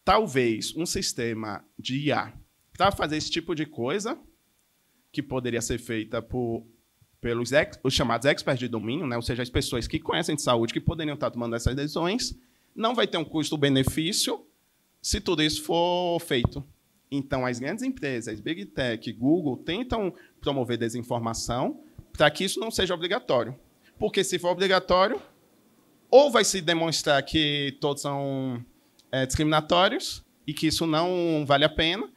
Speaker 4: Talvez um sistema de IA para fazer esse tipo de coisa, que poderia ser feita pelos os chamados experts de domínio, né? Ou seja, as pessoas que conhecem de saúde, que poderiam estar tomando essas decisões, não vai ter um custo-benefício se tudo isso for feito. Então, as grandes empresas, Big Tech, Google, tentam promover desinformação para que isso não seja obrigatório. Porque, se for obrigatório, ou vai se demonstrar que todos são discriminatórios e que isso não vale a pena,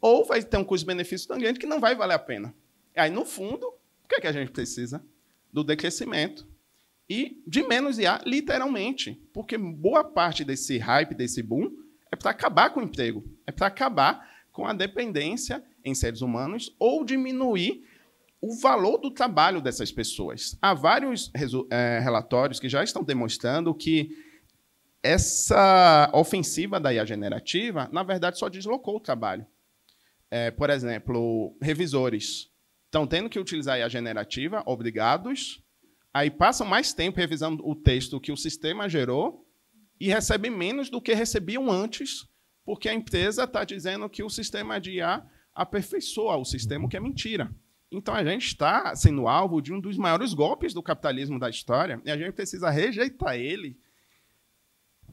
Speaker 4: ou vai ter um custo-benefício tão grande que não vai valer a pena. Aí, no fundo, o que é que a gente precisa? Do decrescimento e de menos IA, literalmente. Porque boa parte desse hype, desse boom, é para acabar com o emprego, é para acabar com a dependência em seres humanos ou diminuir o valor do trabalho dessas pessoas. Há vários relatórios que já estão demonstrando que essa ofensiva da IA generativa, na verdade, só deslocou o trabalho. Por exemplo, revisores estão tendo que utilizar a IA generativa, obrigados, aí passam mais tempo revisando o texto que o sistema gerou e recebem menos do que recebiam antes, porque a empresa está dizendo que o sistema de IA aperfeiçoa o sistema, o que é mentira. Então, a gente está sendo alvo de um dos maiores golpes do capitalismo da história, e a gente precisa rejeitar ele,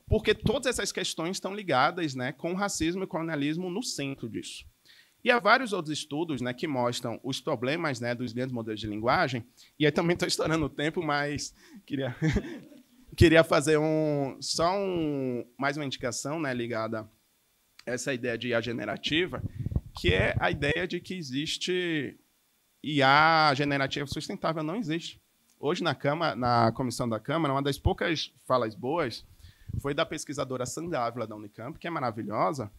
Speaker 4: porque todas essas questões estão ligadas, né, com o racismo e o colonialismo no centro disso. E há vários outros estudos, né, que mostram os problemas, né, dos grandes modelos de linguagem, e aí também estou estourando o tempo, mas queria fazer mais uma indicação, né, ligada a essa ideia de IA generativa, que é a ideia de que existe IA generativa sustentável. Não existe. Hoje, na comissão da Câmara, uma das poucas falas boas foi da pesquisadora Sandra Ávila, da Unicamp, que é maravilhosa,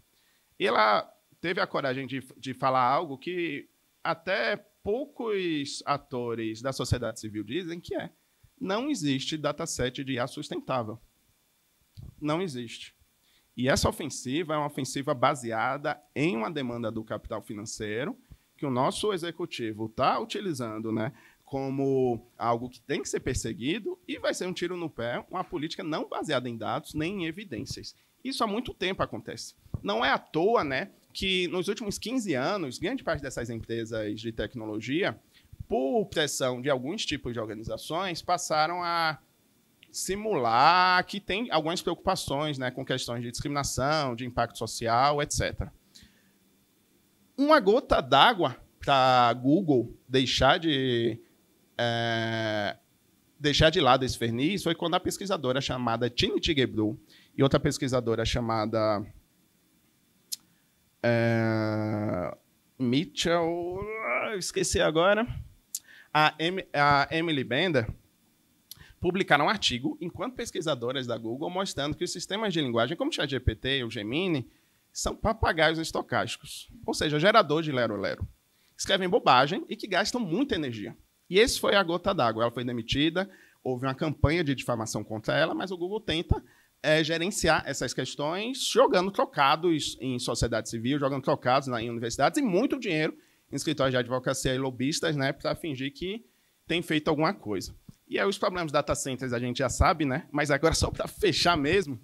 Speaker 4: e ela teve a coragem de falar algo que até poucos atores da sociedade civil dizem que é: não existe dataset de IA sustentável. Não existe. E essa ofensiva é uma ofensiva baseada em uma demanda do capital financeiro, que o nosso executivo está utilizando, né, como algo que tem que ser perseguido, e vai ser um tiro no pé, uma política não baseada em dados nem em evidências. Isso há muito tempo acontece. Não é à toa, né, que nos últimos 15 anos, grande parte dessas empresas de tecnologia, por pressão de alguns tipos de organizações, passaram a simular que tem algumas preocupações, né, com questões de discriminação, de impacto social, etc. Uma gota d'água para a Google deixar de lado esse verniz foi quando a pesquisadora chamada Trinity Gebru e outra pesquisadora chamada Mitchell, esqueci agora, a Emily Bender, publicaram um artigo, enquanto pesquisadoras da Google, mostrando que os sistemas de linguagem, como o ChatGPT e o Gemini, são papagaios estocásticos, ou seja, geradores de lero-lero. Escrevem bobagem e que gastam muita energia. E esse foi a gota d'água. Ela foi demitida, houve uma campanha de difamação contra ela, mas o Google tenta gerenciar essas questões, jogando trocados em sociedade civil, jogando trocados em universidades e muito dinheiro em escritórios de advocacia e lobistas, né, para fingir que tem feito alguma coisa. E aí os problemas data centers a gente já sabe, né? Mas agora só para fechar mesmo.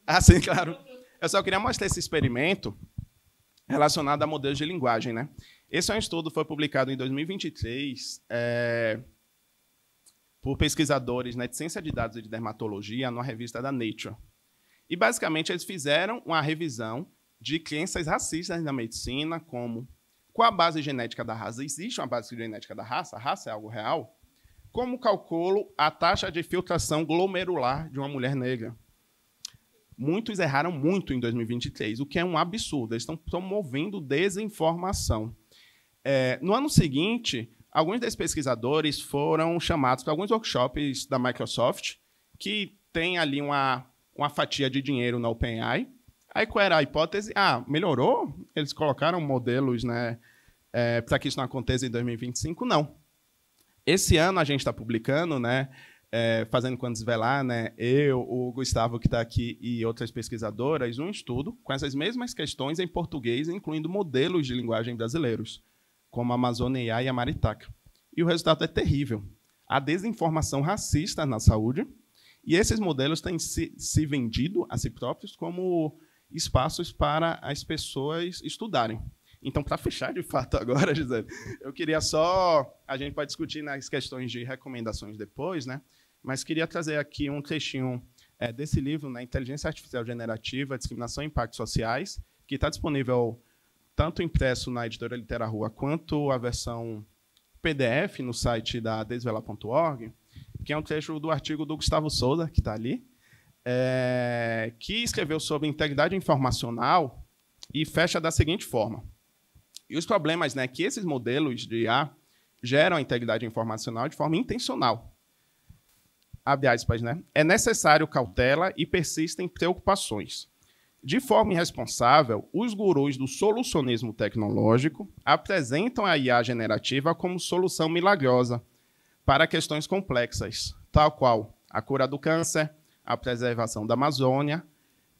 Speaker 4: Ah, sim, claro. Eu só queria mostrar esse experimento relacionado a modelos de linguagem, né? Esse é um estudo que foi publicado em 2023 por pesquisadores, né, de ciência de dados e de dermatologia numa revista da Nature. E, basicamente, eles fizeram uma revisão de crenças racistas na medicina, como qual a base genética da raça? Existe uma base genética da raça? A raça é algo real? Como calculo a taxa de filtração glomerular de uma mulher negra? Muitos erraram muito em 2023, o que é um absurdo. Eles estão promovendo desinformação. No ano seguinte, alguns desses pesquisadores foram chamados para alguns workshops da Microsoft, que tem ali uma fatia de dinheiro na OpenAI. Aí, qual era a hipótese? Melhorou? Eles colocaram modelos, né, para que isso não aconteça em 2025? Não. Esse ano a gente está publicando, né, fazendo quando desvelar, né, eu, o Gustavo, que está aqui, e outras pesquisadoras, um estudo com essas mesmas questões em português, incluindo modelos de linguagem brasileiros, como a Amazônia AI e a Maritaca. E o resultado é terrível. Há desinformação racista na saúde, e esses modelos têm se vendido a si próprios como espaços para as pessoas estudarem. Então, para fechar de fato agora, Gisele, eu queria só... A gente pode discutir nas questões de recomendações depois, né? Mas queria trazer aqui um trechinho desse livro, né, Inteligência Artificial Generativa, Discriminação e Impactos Sociais, que está disponível tanto impresso na editora Litera Rua, quanto a versão PDF no site da desvelar.org, que é um trecho do artigo do Gustavo Souza, que está ali, que escreveu sobre integridade informacional e fecha da seguinte forma. E os problemas, né, que esses modelos de IA geram a integridade informacional de forma intencional. Abre aspas, né? É necessário cautela e persistem preocupações. De forma irresponsável, os gurus do solucionismo tecnológico apresentam a IA generativa como solução milagrosa para questões complexas, tal qual a cura do câncer, a preservação da Amazônia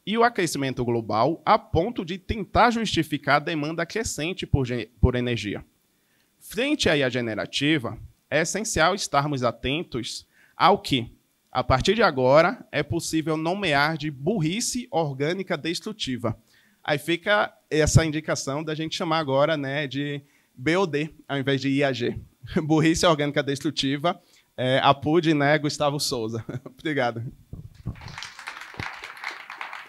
Speaker 4: e o aquecimento global, a ponto de tentar justificar a demanda crescente por energia. Frente à IA generativa, é essencial estarmos atentos ao que, a partir de agora, é possível nomear de burrice orgânica destrutiva. Aí fica essa indicação da gente chamar agora, né, de BOD, ao invés de IAG. Burrice orgânica destrutiva, APUD, né, Gustavo Souza. Obrigado.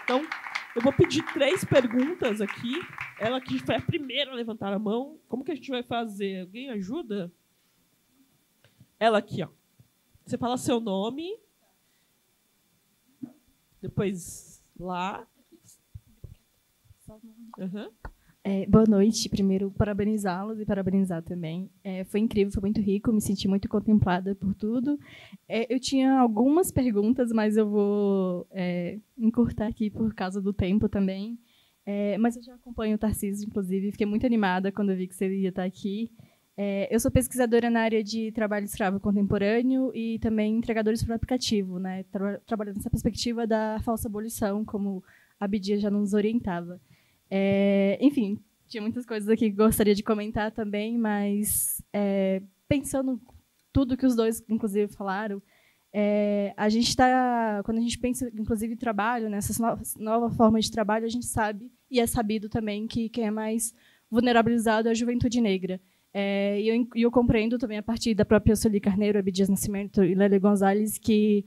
Speaker 2: Então, eu vou pedir 3 perguntas aqui. Ela que foi a primeira a levantar a mão. Como que a gente vai fazer? Alguém ajuda? Ela aqui, ó. Você fala seu nome. Depois lá. Uhum.
Speaker 5: Boa noite. Primeiro, parabenizá-los e parabenizar também. Foi incrível, foi muito rico, me senti muito contemplada por tudo. Eu tinha algumas perguntas, mas eu vou encurtar aqui por causa do tempo também. Mas eu já acompanho o Tarcísio, inclusive, fiquei muito animada quando eu vi que você ia estar aqui. Eu sou pesquisadora na área de trabalho escravo contemporâneo e também entregadores por aplicativo, né? Trabalhando nessa perspectiva da falsa abolição, como a Abdias já nos orientava. Enfim, tinha muitas coisas aqui que gostaria de comentar também, mas pensando tudo que os dois, inclusive, falaram, a gente está, quando a gente pensa, inclusive, em trabalho, nessas nova forma de trabalho, a gente sabe, e é sabido também, que quem é mais vulnerabilizado é a juventude negra. E eu compreendo também, a partir da própria Sueli Carneiro, Abdias Nascimento e Lélia Gonzalez, que,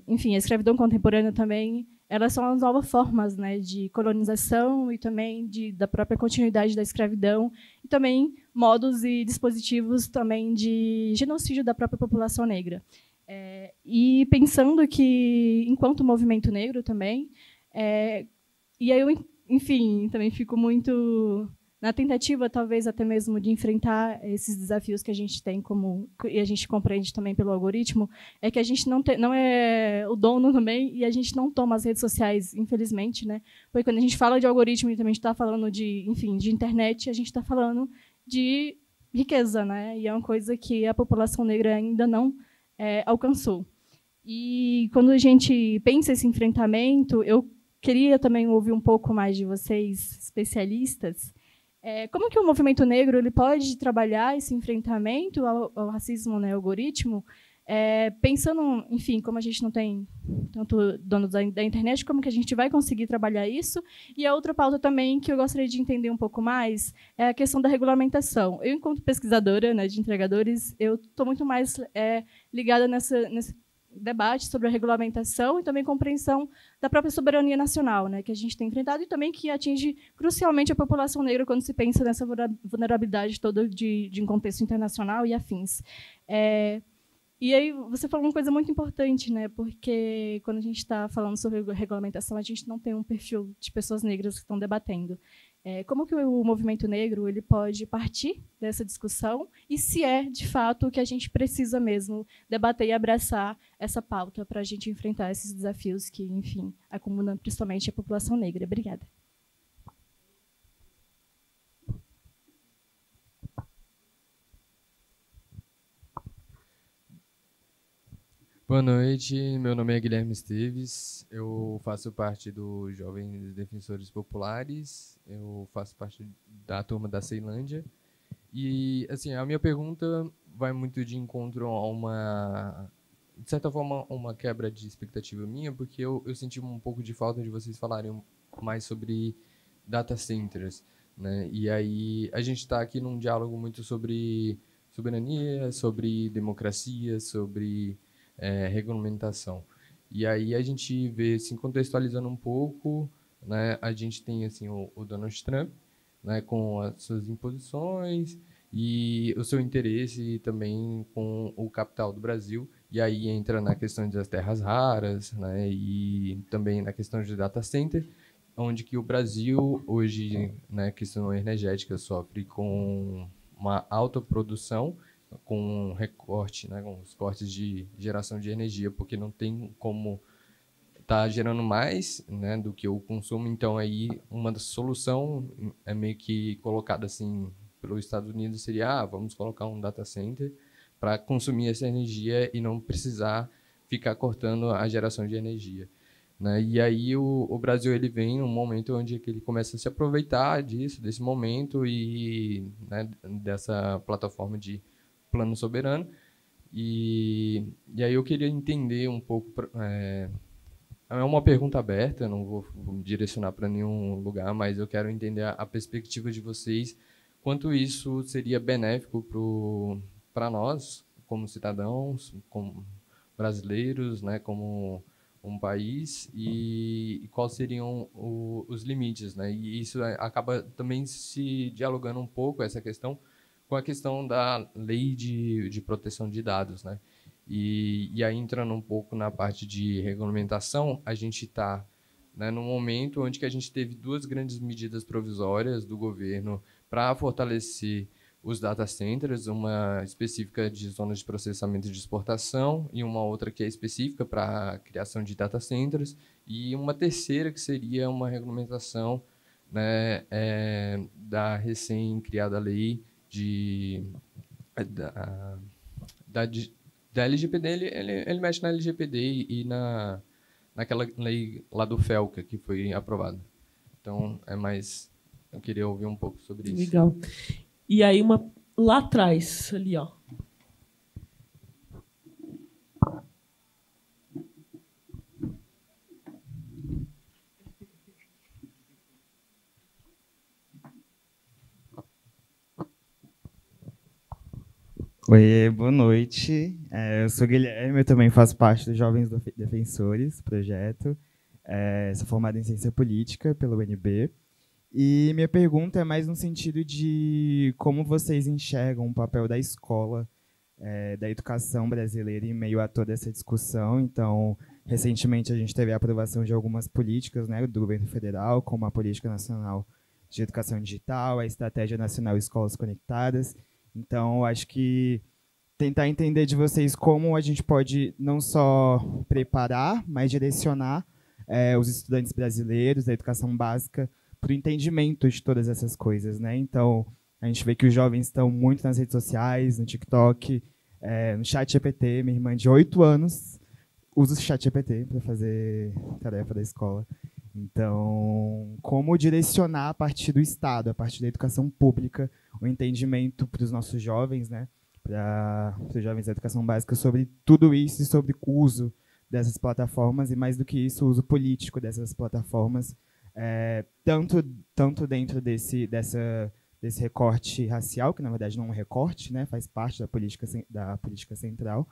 Speaker 5: enfim, a escravidão contemporânea também, elas são as novas formas, né, de colonização e também da própria continuidade da escravidão, e também modos e dispositivos também de genocídio da própria população negra. E pensando que, enquanto movimento negro também, e aí eu, enfim, também fico muito na tentativa, talvez, até mesmo de enfrentar esses desafios que a gente tem, e a gente compreende também pelo algoritmo, é que a gente não é o dono também, e a gente não toma as redes sociais, infelizmente, né? Porque quando a gente fala de algoritmo e também está falando de, enfim, de internet, a gente está falando de riqueza, né? E é uma coisa que a população negra ainda não alcançou. E quando a gente pensa esse enfrentamento, eu queria também ouvir um pouco mais de vocês, especialistas. Como que o movimento negro ele pode trabalhar esse enfrentamento ao racismo, né, algoritmo, Pensando, enfim, como a gente não tem tanto dono da internet, como que a gente vai conseguir trabalhar isso? E a outra pauta também que eu gostaria de entender um pouco mais é a questão da regulamentação. Eu, enquanto pesquisadora, né, de entregadores, eu estou muito mais ligada nesse debate sobre a regulamentação e também compreensão da própria soberania nacional, né, que a gente tem enfrentado e também que atinge crucialmente a população negra quando se pensa nessa vulnerabilidade toda de um contexto internacional e afins. E aí você falou uma coisa muito importante, né? Porque quando a gente está falando sobre regulamentação, a gente não tem um perfil de pessoas negras que estão debatendo. Como que o movimento negro ele pode partir dessa discussão e se é, de fato, o que a gente precisa mesmo debater e abraçar essa pauta para a gente enfrentar esses desafios que, enfim, acumulam principalmente a população negra. Obrigada.
Speaker 6: Boa noite, meu nome é Guilherme Esteves, eu faço parte dos Jovens Defensores Populares, eu faço parte da turma da Ceilândia e, assim, a minha pergunta vai muito de encontro a uma, de certa forma, uma quebra de expectativa minha, porque eu senti um pouco de falta de vocês falarem mais sobre data centers, né? E aí a gente está aqui num diálogo muito sobre soberania, sobre democracia, sobre regulamentação. E aí a gente vê, assim, contextualizando um pouco, né, a gente tem assim, o Donald Trump, né, com as suas imposições e o seu interesse também com o capital do Brasil, e aí entra na questão das terras raras, né, e também na questão de data center, onde que o Brasil hoje, né, questão energética, sofre com uma alta produção, com recorte, né, com os cortes de geração de energia, porque não tem como estar gerando mais, né, do que o consumo. Então aí uma solução é meio que colocada assim pelos Estados Unidos seria vamos colocar um data center para consumir essa energia e não precisar ficar cortando a geração de energia, né? E aí o Brasil ele vem num momento onde ele começa a se aproveitar desse momento e, né, dessa plataforma de plano soberano, e aí eu queria entender um pouco, é uma pergunta aberta, não vou direcionar para nenhum lugar, mas eu quero entender a perspectiva de vocês, quanto isso seria benéfico para nós, como cidadãos, como brasileiros, né, como um país, e quais seriam os limites, né? E isso acaba também se dialogando um pouco, essa questão, com a questão da lei de proteção de dados, né? E aí, entrando um pouco na parte de regulamentação, a gente está, né, num momento onde que a gente teve duas grandes medidas provisórias do governo para fortalecer os data centers, uma específica de zonas de processamento de exportação e uma outra que é específica para a criação de data centers, e uma terceira que seria uma regulamentação, né, da recém-criada lei da LGPD. Ele mexe na LGPD e naquela lei lá do FELCA que foi aprovada. Então, eu queria ouvir um pouco sobre isso.
Speaker 2: Legal. E aí, lá atrás, ali, ó.
Speaker 7: Oi, boa noite. Eu sou Guilherme, eu também faço parte dos Jovens Defensores, projeto. Sou formado em Ciência Política pela UNB. E minha pergunta é mais no sentido de como vocês enxergam o papel da escola, da educação brasileira em meio a toda essa discussão. Então, recentemente a gente teve a aprovação de algumas políticas, né, do governo federal, como a Política Nacional de Educação Digital, a Estratégia Nacional Escolas Conectadas. Então, acho que tentar entender de vocês como a gente pode não só preparar, mas direcionar os estudantes brasileiros da educação básica para o entendimento de todas essas coisas, né? Então, a gente vê que os jovens estão muito nas redes sociais, no TikTok, no ChatGPT. Minha irmã de 8 anos usa o ChatGPT para fazer tarefa da escola. Então, como direcionar a partir do Estado, a partir da educação pública, o entendimento para os nossos jovens, né, para os jovens da educação básica sobre tudo isso e sobre o uso dessas plataformas e, mais do que isso, o uso político dessas plataformas, tanto dentro desse recorte racial, que na verdade não é um recorte, né, faz parte da política central,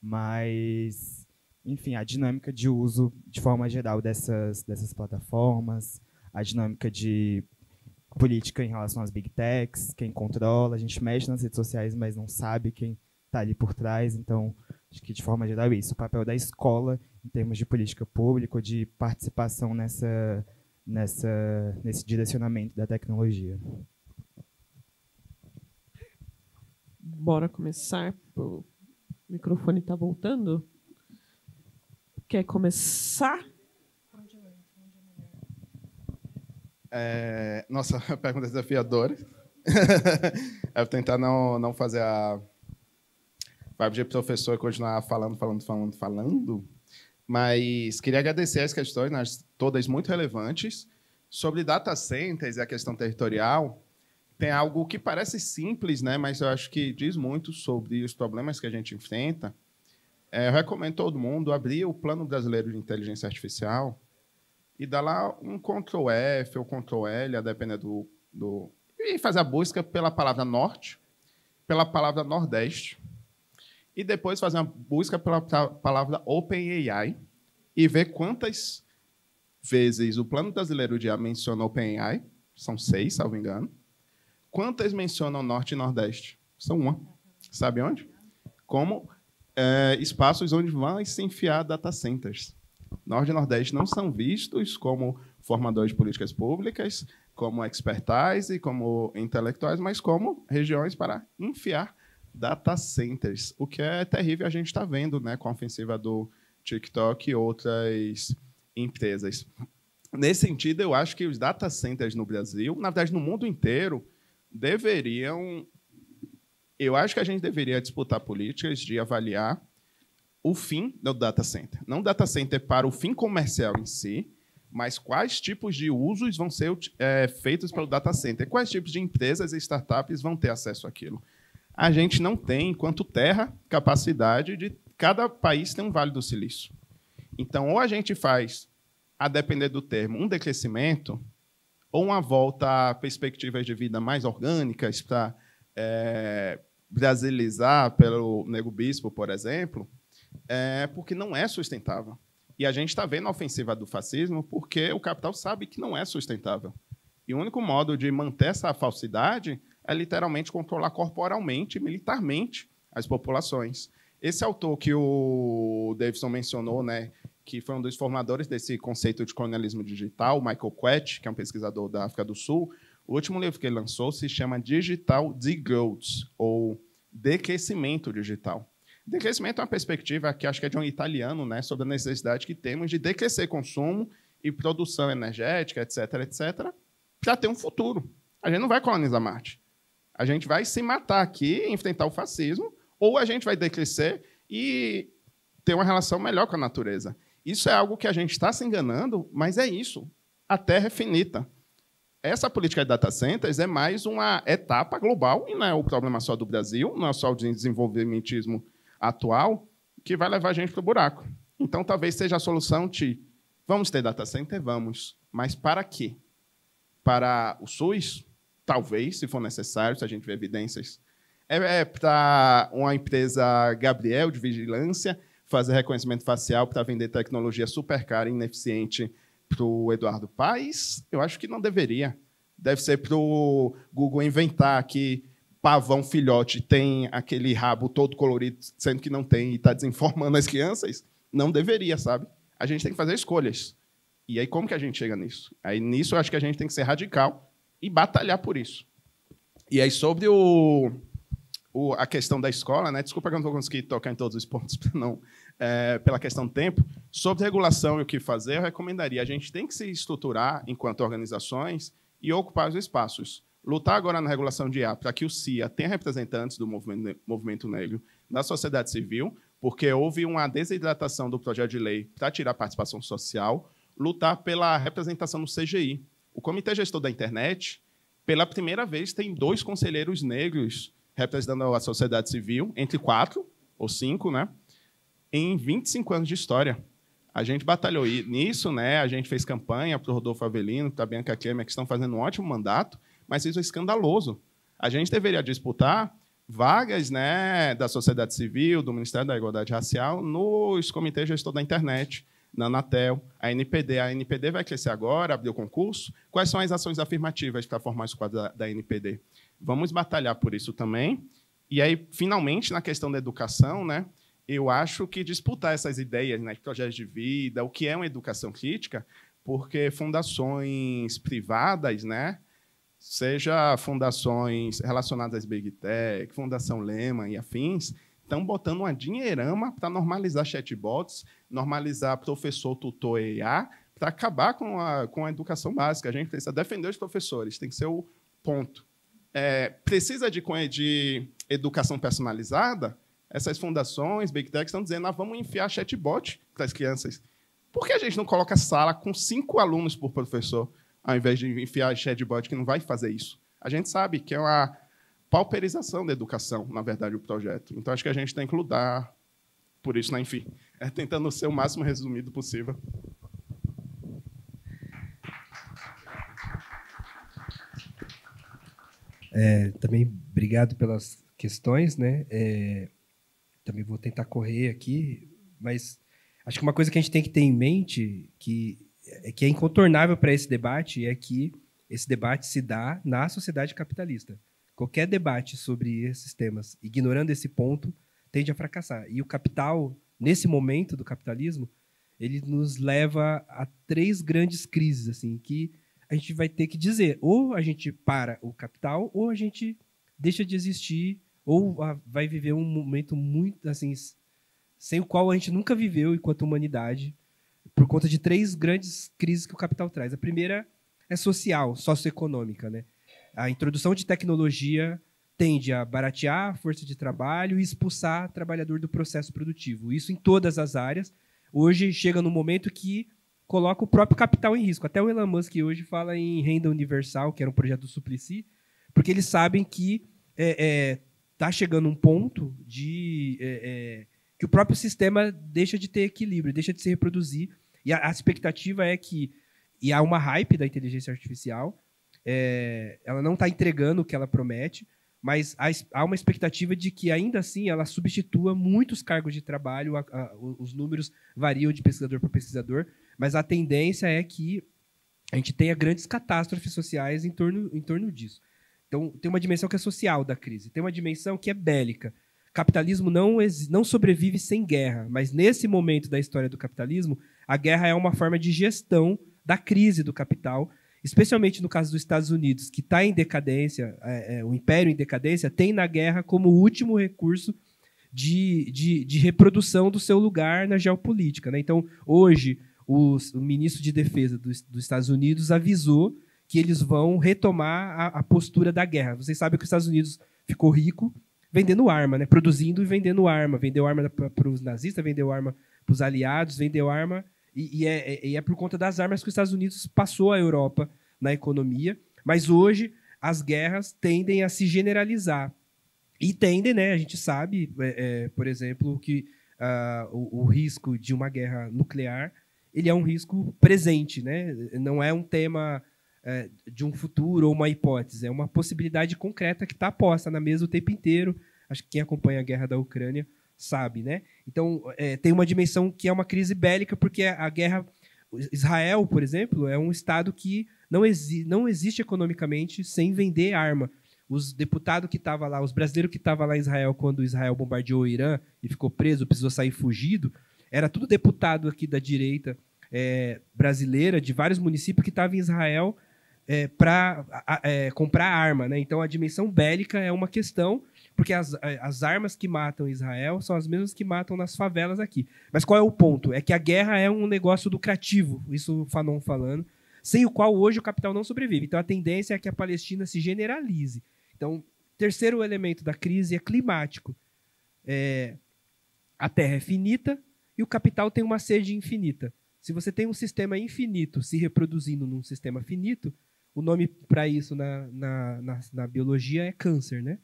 Speaker 7: mas, enfim, a dinâmica de uso de forma geral dessas plataformas, a dinâmica de política em relação às big techs, quem controla, a gente mexe nas redes sociais, mas não sabe quem está ali por trás, então acho que de forma geral é isso, o papel da escola em termos de política pública, de participação nesse direcionamento da tecnologia.
Speaker 2: Bora começar. O microfone está voltando? Quer começar?
Speaker 4: Nossa, pergunta desafiadora. Eu vou tentar não fazer a vibe de professor e continuar falando. Mas queria agradecer as questões, todas muito relevantes. Sobre data centers e a questão territorial, tem algo que parece simples, né, mas eu acho que diz muito sobre os problemas que a gente enfrenta. Eu recomendo todo mundo abrir o Plano Brasileiro de Inteligência Artificial e dar lá um Ctrl+F ou Ctrl+L, a depender e fazer a busca pela palavra norte, pela palavra nordeste, e depois fazer uma busca pela palavra OpenAI e ver quantas vezes o Plano Brasileiro de IA menciona OpenAI, são 6, salvo engano. Quantas mencionam norte e nordeste? São 1. Sabe onde? Como espaços onde vão se enfiar data centers. Norte e Nordeste não são vistos como formadores de políticas públicas, como expertise, como intelectuais, mas como regiões para enfiar data centers, o que é terrível, a gente está vendo, né, com a ofensiva do TikTok e outras empresas. Nesse sentido, eu acho que os data centers no Brasil, na verdade, no mundo inteiro, eu acho que a gente deveria disputar políticas de avaliar o fim do data center. Não data center para o fim comercial em si, mas quais tipos de usos vão ser feitos pelo data center, quais tipos de empresas e startups vão ter acesso àquilo. A gente não tem, enquanto terra, capacidade de cada país ter um Vale do Silício. Então, ou a gente faz, a depender do termo, um decrescimento, ou uma volta a perspectivas de vida mais orgânicas para brasilizar pelo Nego Bispo, por exemplo, porque não é sustentável. E a gente está vendo a ofensiva do fascismo porque o capital sabe que não é sustentável. E o único modo de manter essa falsidade é literalmente controlar corporalmente, militarmente, as populações. Esse autor que o Davidson mencionou, né, que foi um dos formadores desse conceito de colonialismo digital, Michael Quet, que é um pesquisador da África do Sul, o último livro que ele lançou se chama Digital Degrowth, ou Decrescimento Digital. Decrescimento é uma perspectiva que acho que é de um italiano, né, sobre a necessidade que temos de decrescer consumo e produção energética, etc., para ter um futuro. A gente não vai colonizar Marte. A gente vai se matar aqui, enfrentar o fascismo, ou a gente vai decrescer e ter uma relação melhor com a natureza. Isso é algo que a gente está se enganando, mas é isso. A Terra é finita. Essa política de data centers é mais uma etapa global, e não é o problema só do Brasil, não é só o desenvolvimentismo atual, que vai levar a gente para o buraco. Então, talvez seja a solução de vamos ter data center? Vamos. Mas para quê? Para o SUS? Talvez, se for necessário, se a gente vê evidências. Para uma empresa Gabriel de vigilância fazer reconhecimento facial para vender tecnologia super cara e ineficiente para o Eduardo Paes? Eu acho que não deveria. Deve ser para o Google inventar que pavão filhote tem aquele rabo todo colorido, sendo que não tem, e está desinformando as crianças? Não deveria, sabe? A gente tem que fazer escolhas. E aí, como que a gente chega nisso? Aí, nisso, eu acho que a gente tem que ser radical e batalhar por isso. E aí, sobre a questão da escola, né? Desculpa que eu não vou conseguir tocar em todos os pontos pela questão do tempo. Sobre regulação e o que fazer, eu recomendaria. A gente tem que se estruturar enquanto organizações e ocupar os espaços. Lutar agora na regulação de IA para que o CIA tenha representantes do movimento negro da sociedade civil, porque houve uma desidratação do projeto de lei para tirar a participação social. Lutar pela representação no CGI. O Comitê Gestor da Internet, pela primeira vez, tem 2 conselheiros negros representando a sociedade civil, entre 4 ou 5, né? Em 25 anos de história. A gente batalhou nisso, né? A gente fez campanha para o Rodolfo Avelino, para a Bianca Klemer, que estão fazendo um ótimo mandato, mas isso é escandaloso. A gente deveria disputar vagas, né, da sociedade civil, do Ministério da Igualdade Racial, nos comitês gestor da internet, na Anatel, a NPD. A NPD vai crescer agora, abriu concurso. Quais são as ações afirmativas para formar esse quadro da NPD? Vamos batalhar por isso também. E aí, finalmente, na questão da educação, né, eu acho que disputar essas ideias, né, projetos de vida, o que é uma educação crítica, porque fundações privadas, né, seja fundações relacionadas às Big Tech, Fundação Lehman e afins, estão botando uma dinheirama para normalizar chatbots, normalizar professor, tutor e IA, para acabar com a educação básica. A gente precisa defender os professores, tem que ser o ponto. Precisa de educação personalizada? Essas fundações, Big Tech, estão dizendo vamos enfiar chatbot para as crianças. Por que a gente não coloca sala com 5 alunos por professor, ao invés de enfiar chatbot que não vai fazer isso? A gente sabe que é uma pauperização da educação, na verdade, o projeto. Então, acho que a gente tem que lutar por isso, né? Enfim, tentando ser o máximo resumido possível.
Speaker 3: Também obrigado pelas questões, né? Também vou tentar correr aqui, mas acho que uma coisa que a gente tem que ter em mente que é incontornável para esse debate é que esse debate se dá na sociedade capitalista. Qualquer debate sobre esses temas, ignorando esse ponto, tende a fracassar. E o capital, nesse momento do capitalismo, ele nos leva a 3 grandes crises, assim, que a gente vai ter que dizer, ou a gente para o capital, ou a gente deixa de existir, ou vai viver um momento muito, assim, sem o qual a gente nunca viveu enquanto humanidade, por conta de 3 grandes crises que o capital traz. A primeira é social, socioeconômica, né? A introdução de tecnologia tende a baratear a força de trabalho e expulsar o trabalhador do processo produtivo. Isso em todas as áreas. Hoje chega no momento que coloca o próprio capital em risco. Até o Elon Musk hoje fala em renda universal, que era um projeto do Suplicy, porque eles sabem que está chegando um ponto que o próprio sistema deixa de ter equilíbrio, deixa de se reproduzir. E a expectativa é que, e há uma hype da inteligência artificial, ela não está entregando o que ela promete, mas há uma expectativa de que, ainda assim, ela substitua muitos cargos de trabalho. Os números variam de pesquisador para pesquisador, mas a tendência é que a gente tenha grandes catástrofes sociais em torno disso. Então, tem uma dimensão que é social da crise, tem uma dimensão que é bélica. Capitalismo não sobrevive sem guerra, mas nesse momento da história do capitalismo, a guerra é uma forma de gestão da crise do capital, especialmente no caso dos Estados Unidos, que está em decadência, o império em decadência, tem na guerra como último recurso de reprodução do seu lugar na geopolítica, né? Então, hoje, o ministro de Defesa dos Estados Unidos avisou que eles vão retomar a postura da guerra. Vocês sabem que os Estados Unidos ficou rico vendendo arma, né? Produzindo e vendendo arma. Vendeu arma para os nazistas, vendeu arma para os aliados, vendeu arma... E é por conta das armas que os Estados Unidos passou a Europa na economia. Mas hoje as guerras tendem a se generalizar. E tendem, né, a gente sabe, por exemplo, que o risco de uma guerra nuclear ele é um risco presente, né? Não é um tema de um futuro ou uma hipótese. É uma possibilidade concreta que está posta na mesa o tempo inteiro. Acho que quem acompanha a guerra da Ucrânia sabe, né? Então, tem uma dimensão que é uma crise bélica, porque a guerra... Israel, por exemplo, é um estado que não existe economicamente sem vender arma. Os deputados que estavam lá, os brasileiros que estavam lá em Israel quando Israel bombardeou o Irã e ficou preso, precisou sair fugido, era tudo deputado aqui da direita brasileira, de vários municípios que estavam em Israel para comprar arma, né? Então, a dimensão bélica é uma questão, porque as armas que matam Israel são as mesmas que matam nas favelas aqui. Mas qual é o ponto? É que a guerra é um negócio lucrativo, isso o Fanon falando, sem o qual hoje o capital não sobrevive. Então, a tendência é que a Palestina se generalize. Então, terceiro elemento da crise é climático. A Terra é finita e o capital tem uma sede infinita. Se você tem um sistema infinito se reproduzindo num sistema finito, o nome para isso na biologia é câncer, né?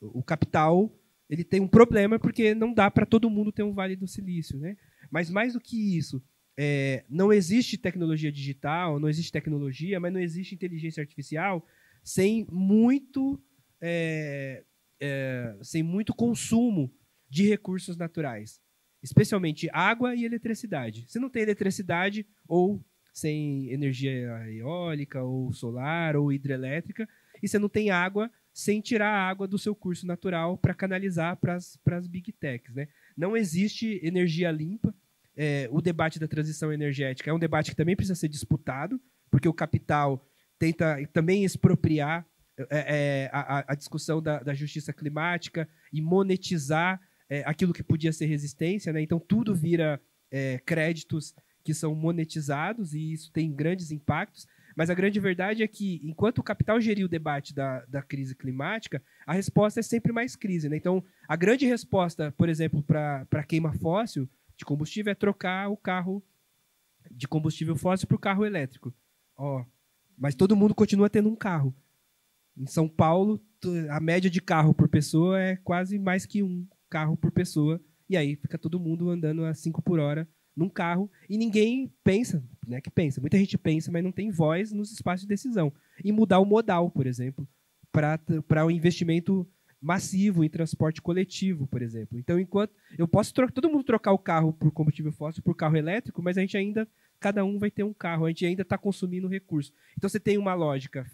Speaker 3: o capital ele tem um problema porque não dá para todo mundo ter um Vale do Silício, né? Mas mais do que isso, não existe tecnologia digital, não existe tecnologia, mas não existe inteligência artificial sem muito consumo de recursos naturais, especialmente água e eletricidade. Se não tem eletricidade, ou sem energia eólica, ou solar, ou hidrelétrica, e você não tem água sem tirar a água do seu curso natural para canalizar para as big techs, né? Não existe energia limpa. O debate da transição energética é um debate que também precisa ser disputado, porque o capital tenta também expropriar a discussão da justiça climática e monetizar aquilo que podia ser resistência, né? Então, tudo vira créditos que são monetizados e isso tem grandes impactos. Mas a grande verdade é que, enquanto o capital gerir o debate da crise climática, a resposta é sempre mais crise, né? Então, a grande resposta, por exemplo, para queima fóssil de combustível é trocar o carro de combustível fóssil por carro elétrico. Mas todo mundo continua tendo um carro. Em São Paulo, a média de carro por pessoa é quase mais que um carro por pessoa. E aí fica todo mundo andando a 5 por hora num carro e ninguém pensa, né, que pensa. Muita gente pensa, mas não tem voz nos espaços de decisão. E mudar o modal, por exemplo, para um investimento massivo em transporte coletivo, por exemplo. Então, enquanto eu posso todo mundo trocar o carro por combustível fóssil por carro elétrico, mas a gente ainda, cada um vai ter um carro, a gente ainda está consumindo recurso. Então, você tem uma lógica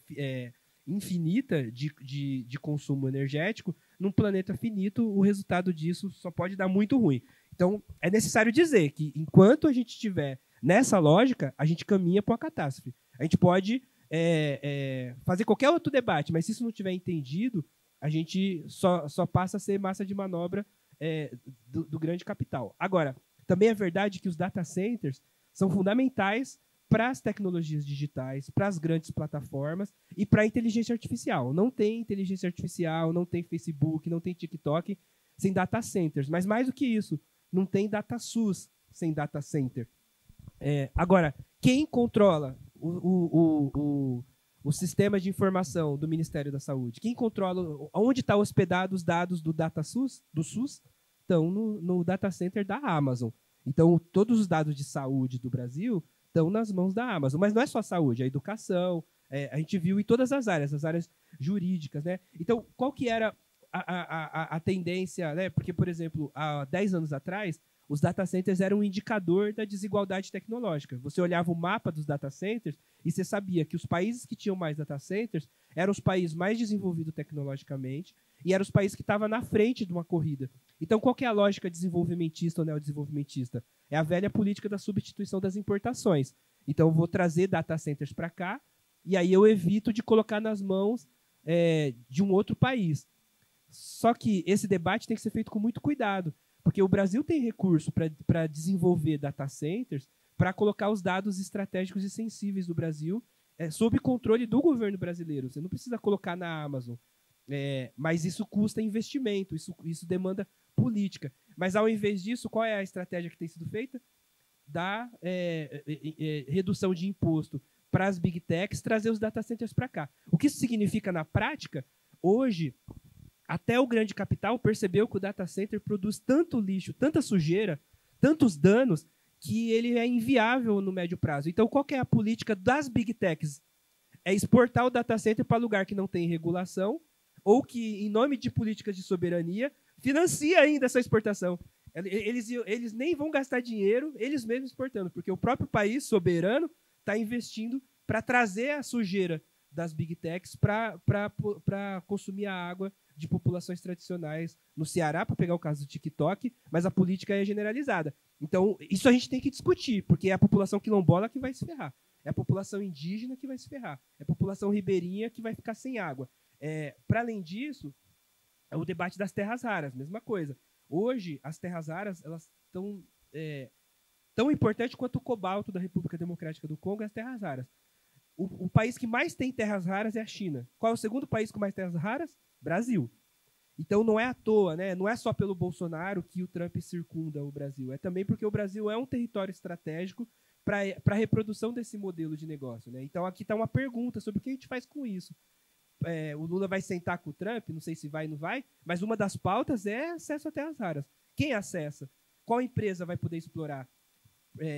Speaker 3: infinita de consumo energético. Num planeta finito, o resultado disso só pode dar muito ruim. Então, é necessário dizer que, enquanto a gente estiver nessa lógica, a gente caminha para uma catástrofe. A gente pode fazer qualquer outro debate, mas se isso não tiver entendido, a gente só passa a ser massa de manobra do grande capital. Agora, também é verdade que os data centers são fundamentais para as tecnologias digitais, para as grandes plataformas e para a inteligência artificial. Não tem inteligência artificial, não tem Facebook, não tem TikTok sem data centers. Mas mais do que isso, não tem DataSUS sem data center. Agora, quem controla o sistema de informação do Ministério da Saúde? Quem controla onde estão hospedados os dados do DataSUS, do SUS? Estão no data center da Amazon. Então, todos os dados de saúde do Brasil estão nas mãos da Amazon. Mas não é só a saúde, a educação. A gente viu em todas as áreas jurídicas, né? Então, qual que era a tendência, né? Porque, por exemplo, há 10 anos atrás, os data centers eram um indicador da desigualdade tecnológica. Você olhava o mapa dos data centers e você sabia que os países que tinham mais data centers eram os países mais desenvolvidos tecnologicamente e eram os países que estavam na frente de uma corrida. Então, qual que é a lógica desenvolvimentista ou neodesenvolvimentista? É a velha política da substituição das importações. Então, eu vou trazer data centers para cá e aí eu evito de colocar nas mãos de um outro país. Só que esse debate tem que ser feito com muito cuidado, porque o Brasil tem recurso para desenvolver data centers, para colocar os dados estratégicos e sensíveis do Brasil sob controle do governo brasileiro. Você não precisa colocar na Amazon, mas isso custa investimento, isso demanda política. Mas, ao invés disso, qual é a estratégia que tem sido feita? Da redução de imposto para as big techs, trazer os data centers para cá. O que isso significa na prática? Hoje, até o grande capital percebeu que o data center produz tanto lixo, tanta sujeira, tantos danos, que ele é inviável no médio prazo. Então, qual que é a política das big techs? É exportar o data center para lugar que não tem regulação ou que, em nome de políticas de soberania, financia ainda essa exportação. Eles nem vão gastar dinheiro, eles mesmos exportando, porque o próprio país soberano está investindo para trazer a sujeira das big techs para consumir a água de populações tradicionais no Ceará, para pegar o caso do TikTok, mas a política é generalizada. Então, isso a gente tem que discutir, porque é a população quilombola que vai se ferrar, é a população indígena que vai se ferrar, é a população ribeirinha que vai ficar sem água. Para além disso, é o debate das terras raras, mesma coisa. Hoje, as terras raras elas estão tão importantes quanto o cobalto da República Democrática do Congo e as terras raras. O país que mais tem terras raras é a China. Qual é o segundo país com mais terras raras? Brasil. Então, não é à toa, né? Não é só pelo Bolsonaro que o Trump circunda o Brasil. É também porque o Brasil é um território estratégico para a reprodução desse modelo de negócio, né? Então, aqui está uma pergunta sobre o que a gente faz com isso. o Lula vai sentar com o Trump, não sei se vai ou não vai, mas uma das pautas é acesso a terras raras. Quem acessa? Qual empresa vai poder explorar?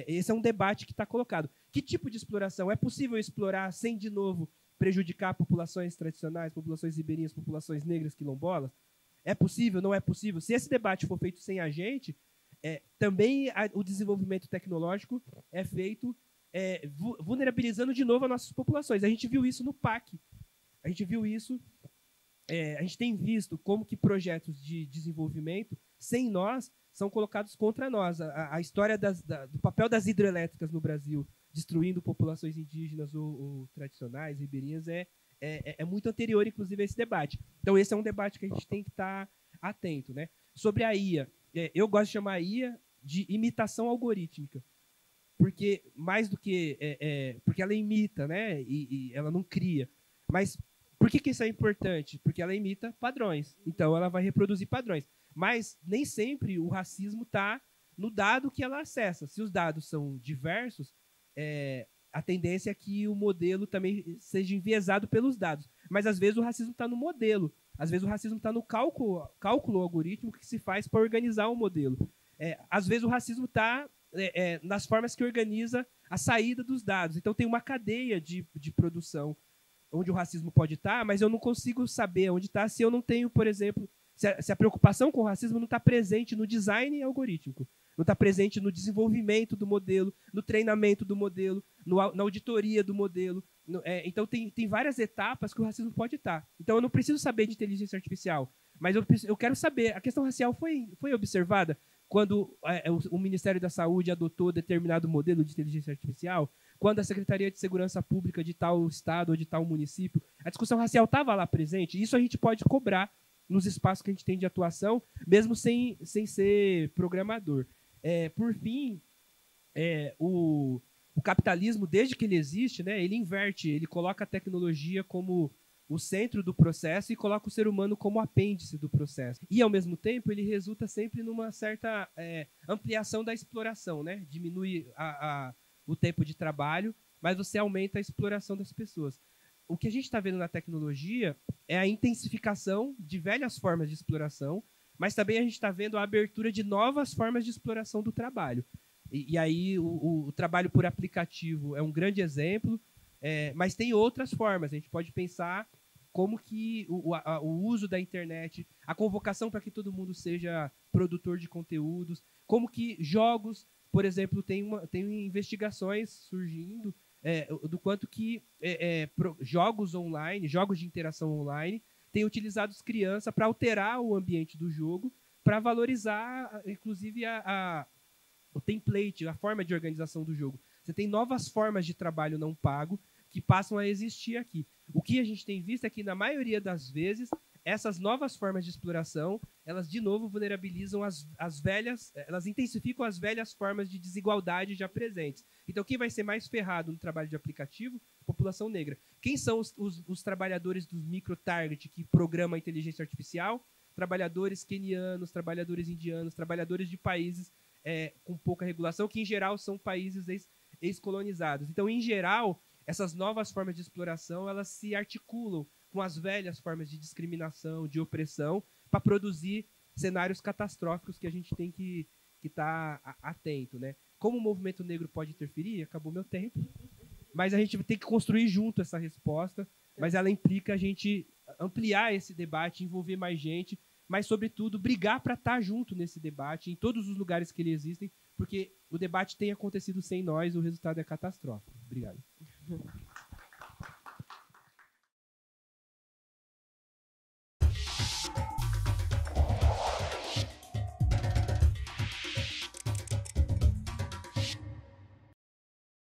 Speaker 3: Esse é um debate que está colocado. Que tipo de exploração? É possível explorar sem, de novo, prejudicar populações tradicionais, populações ribeirinhas, populações negras, quilombolas? É possível? Não é possível? Se esse debate for feito sem a gente, também o desenvolvimento tecnológico é feito vulnerabilizando de novo as nossas populações. A gente viu isso no PAC. A gente viu isso, a gente tem visto como que projetos de desenvolvimento, sem nós, são colocados contra nós. A história do papel das hidrelétricas no Brasil, destruindo populações indígenas ou tradicionais, ribeirinhas, é muito anterior, inclusive, a esse debate. Então, esse é um debate que a gente tem que estar atento, né? Sobre a IA, eu gosto de chamar a IA de imitação algorítmica, porque mais do que... porque ela imita, né? E ela não cria. Mas por que isso é importante? Porque ela imita padrões. Então, ela vai reproduzir padrões. Mas nem sempre o racismo está no dado que ela acessa. Se os dados são diversos, a tendência é que o modelo também seja enviesado pelos dados. Mas, às vezes, o racismo está no modelo. Às vezes, o racismo está no cálculo algorítmico que se faz para organizar o modelo. Às vezes, o racismo está nas formas que organiza a saída dos dados. Então, tem uma cadeia de produção onde o racismo pode estar, mas eu não consigo saber onde está se eu não tenho, por exemplo, se a preocupação com o racismo não está presente no design algorítmico, não está presente no desenvolvimento do modelo, no treinamento do modelo, na auditoria do modelo. Então, tem várias etapas que o racismo pode estar. Então, eu não preciso saber de inteligência artificial, mas eu quero saber, a questão racial foi observada quando o Ministério da Saúde adotou determinado modelo de inteligência artificial, quando a Secretaria de Segurança Pública de tal estado ou de tal município, a discussão racial estava lá presente. Isso a gente pode cobrar nos espaços que a gente tem de atuação, mesmo sem ser programador. Por fim, o capitalismo, desde que ele existe, né, ele inverte, ele coloca a tecnologia como o centro do processo e coloca o ser humano como apêndice do processo. E, ao mesmo tempo, ele resulta sempre numa certa ampliação da exploração, né? Diminui o tempo de trabalho, mas você aumenta a exploração das pessoas. O que a gente está vendo na tecnologia é a intensificação de velhas formas de exploração, mas também a gente está vendo a abertura de novas formas de exploração do trabalho. E aí o trabalho por aplicativo é um grande exemplo, mas tem outras formas. A gente pode pensar como que o uso da internet, a convocação para que todo mundo seja produtor de conteúdos, como que jogos, por exemplo, tem investigações surgindo do quanto que jogos online, jogos de interação online, têm utilizado as crianças para alterar o ambiente do jogo, para valorizar, inclusive, o template, a forma de organização do jogo. Você tem novas formas de trabalho não pago que passam a existir aqui. O que a gente tem visto é que, na maioria das vezes, essas novas formas de exploração, elas, de novo, vulnerabilizam as velhas, elas intensificam as velhas formas de desigualdade já presentes. Então, quem vai ser mais ferrado no trabalho de aplicativo? População negra. Quem são os trabalhadores dos micro-target que programam a inteligência artificial? Trabalhadores quenianos, trabalhadores indianos, trabalhadores de países com pouca regulação, que, em geral, são países ex-colonizados. Então, em geral, essas novas formas de exploração, elas se articulam com as velhas formas de discriminação, de opressão, para produzir cenários catastróficos que a gente tem que estar atento, né? Como o movimento negro pode interferir? Acabou meu tempo. Mas a gente tem que construir junto essa resposta, mas ela implica a gente ampliar esse debate, envolver mais gente, mas, sobretudo, brigar para estar junto nesse debate, em todos os lugares que ele existem, porque o debate tem acontecido sem nós, o resultado é catastrófico. Obrigado.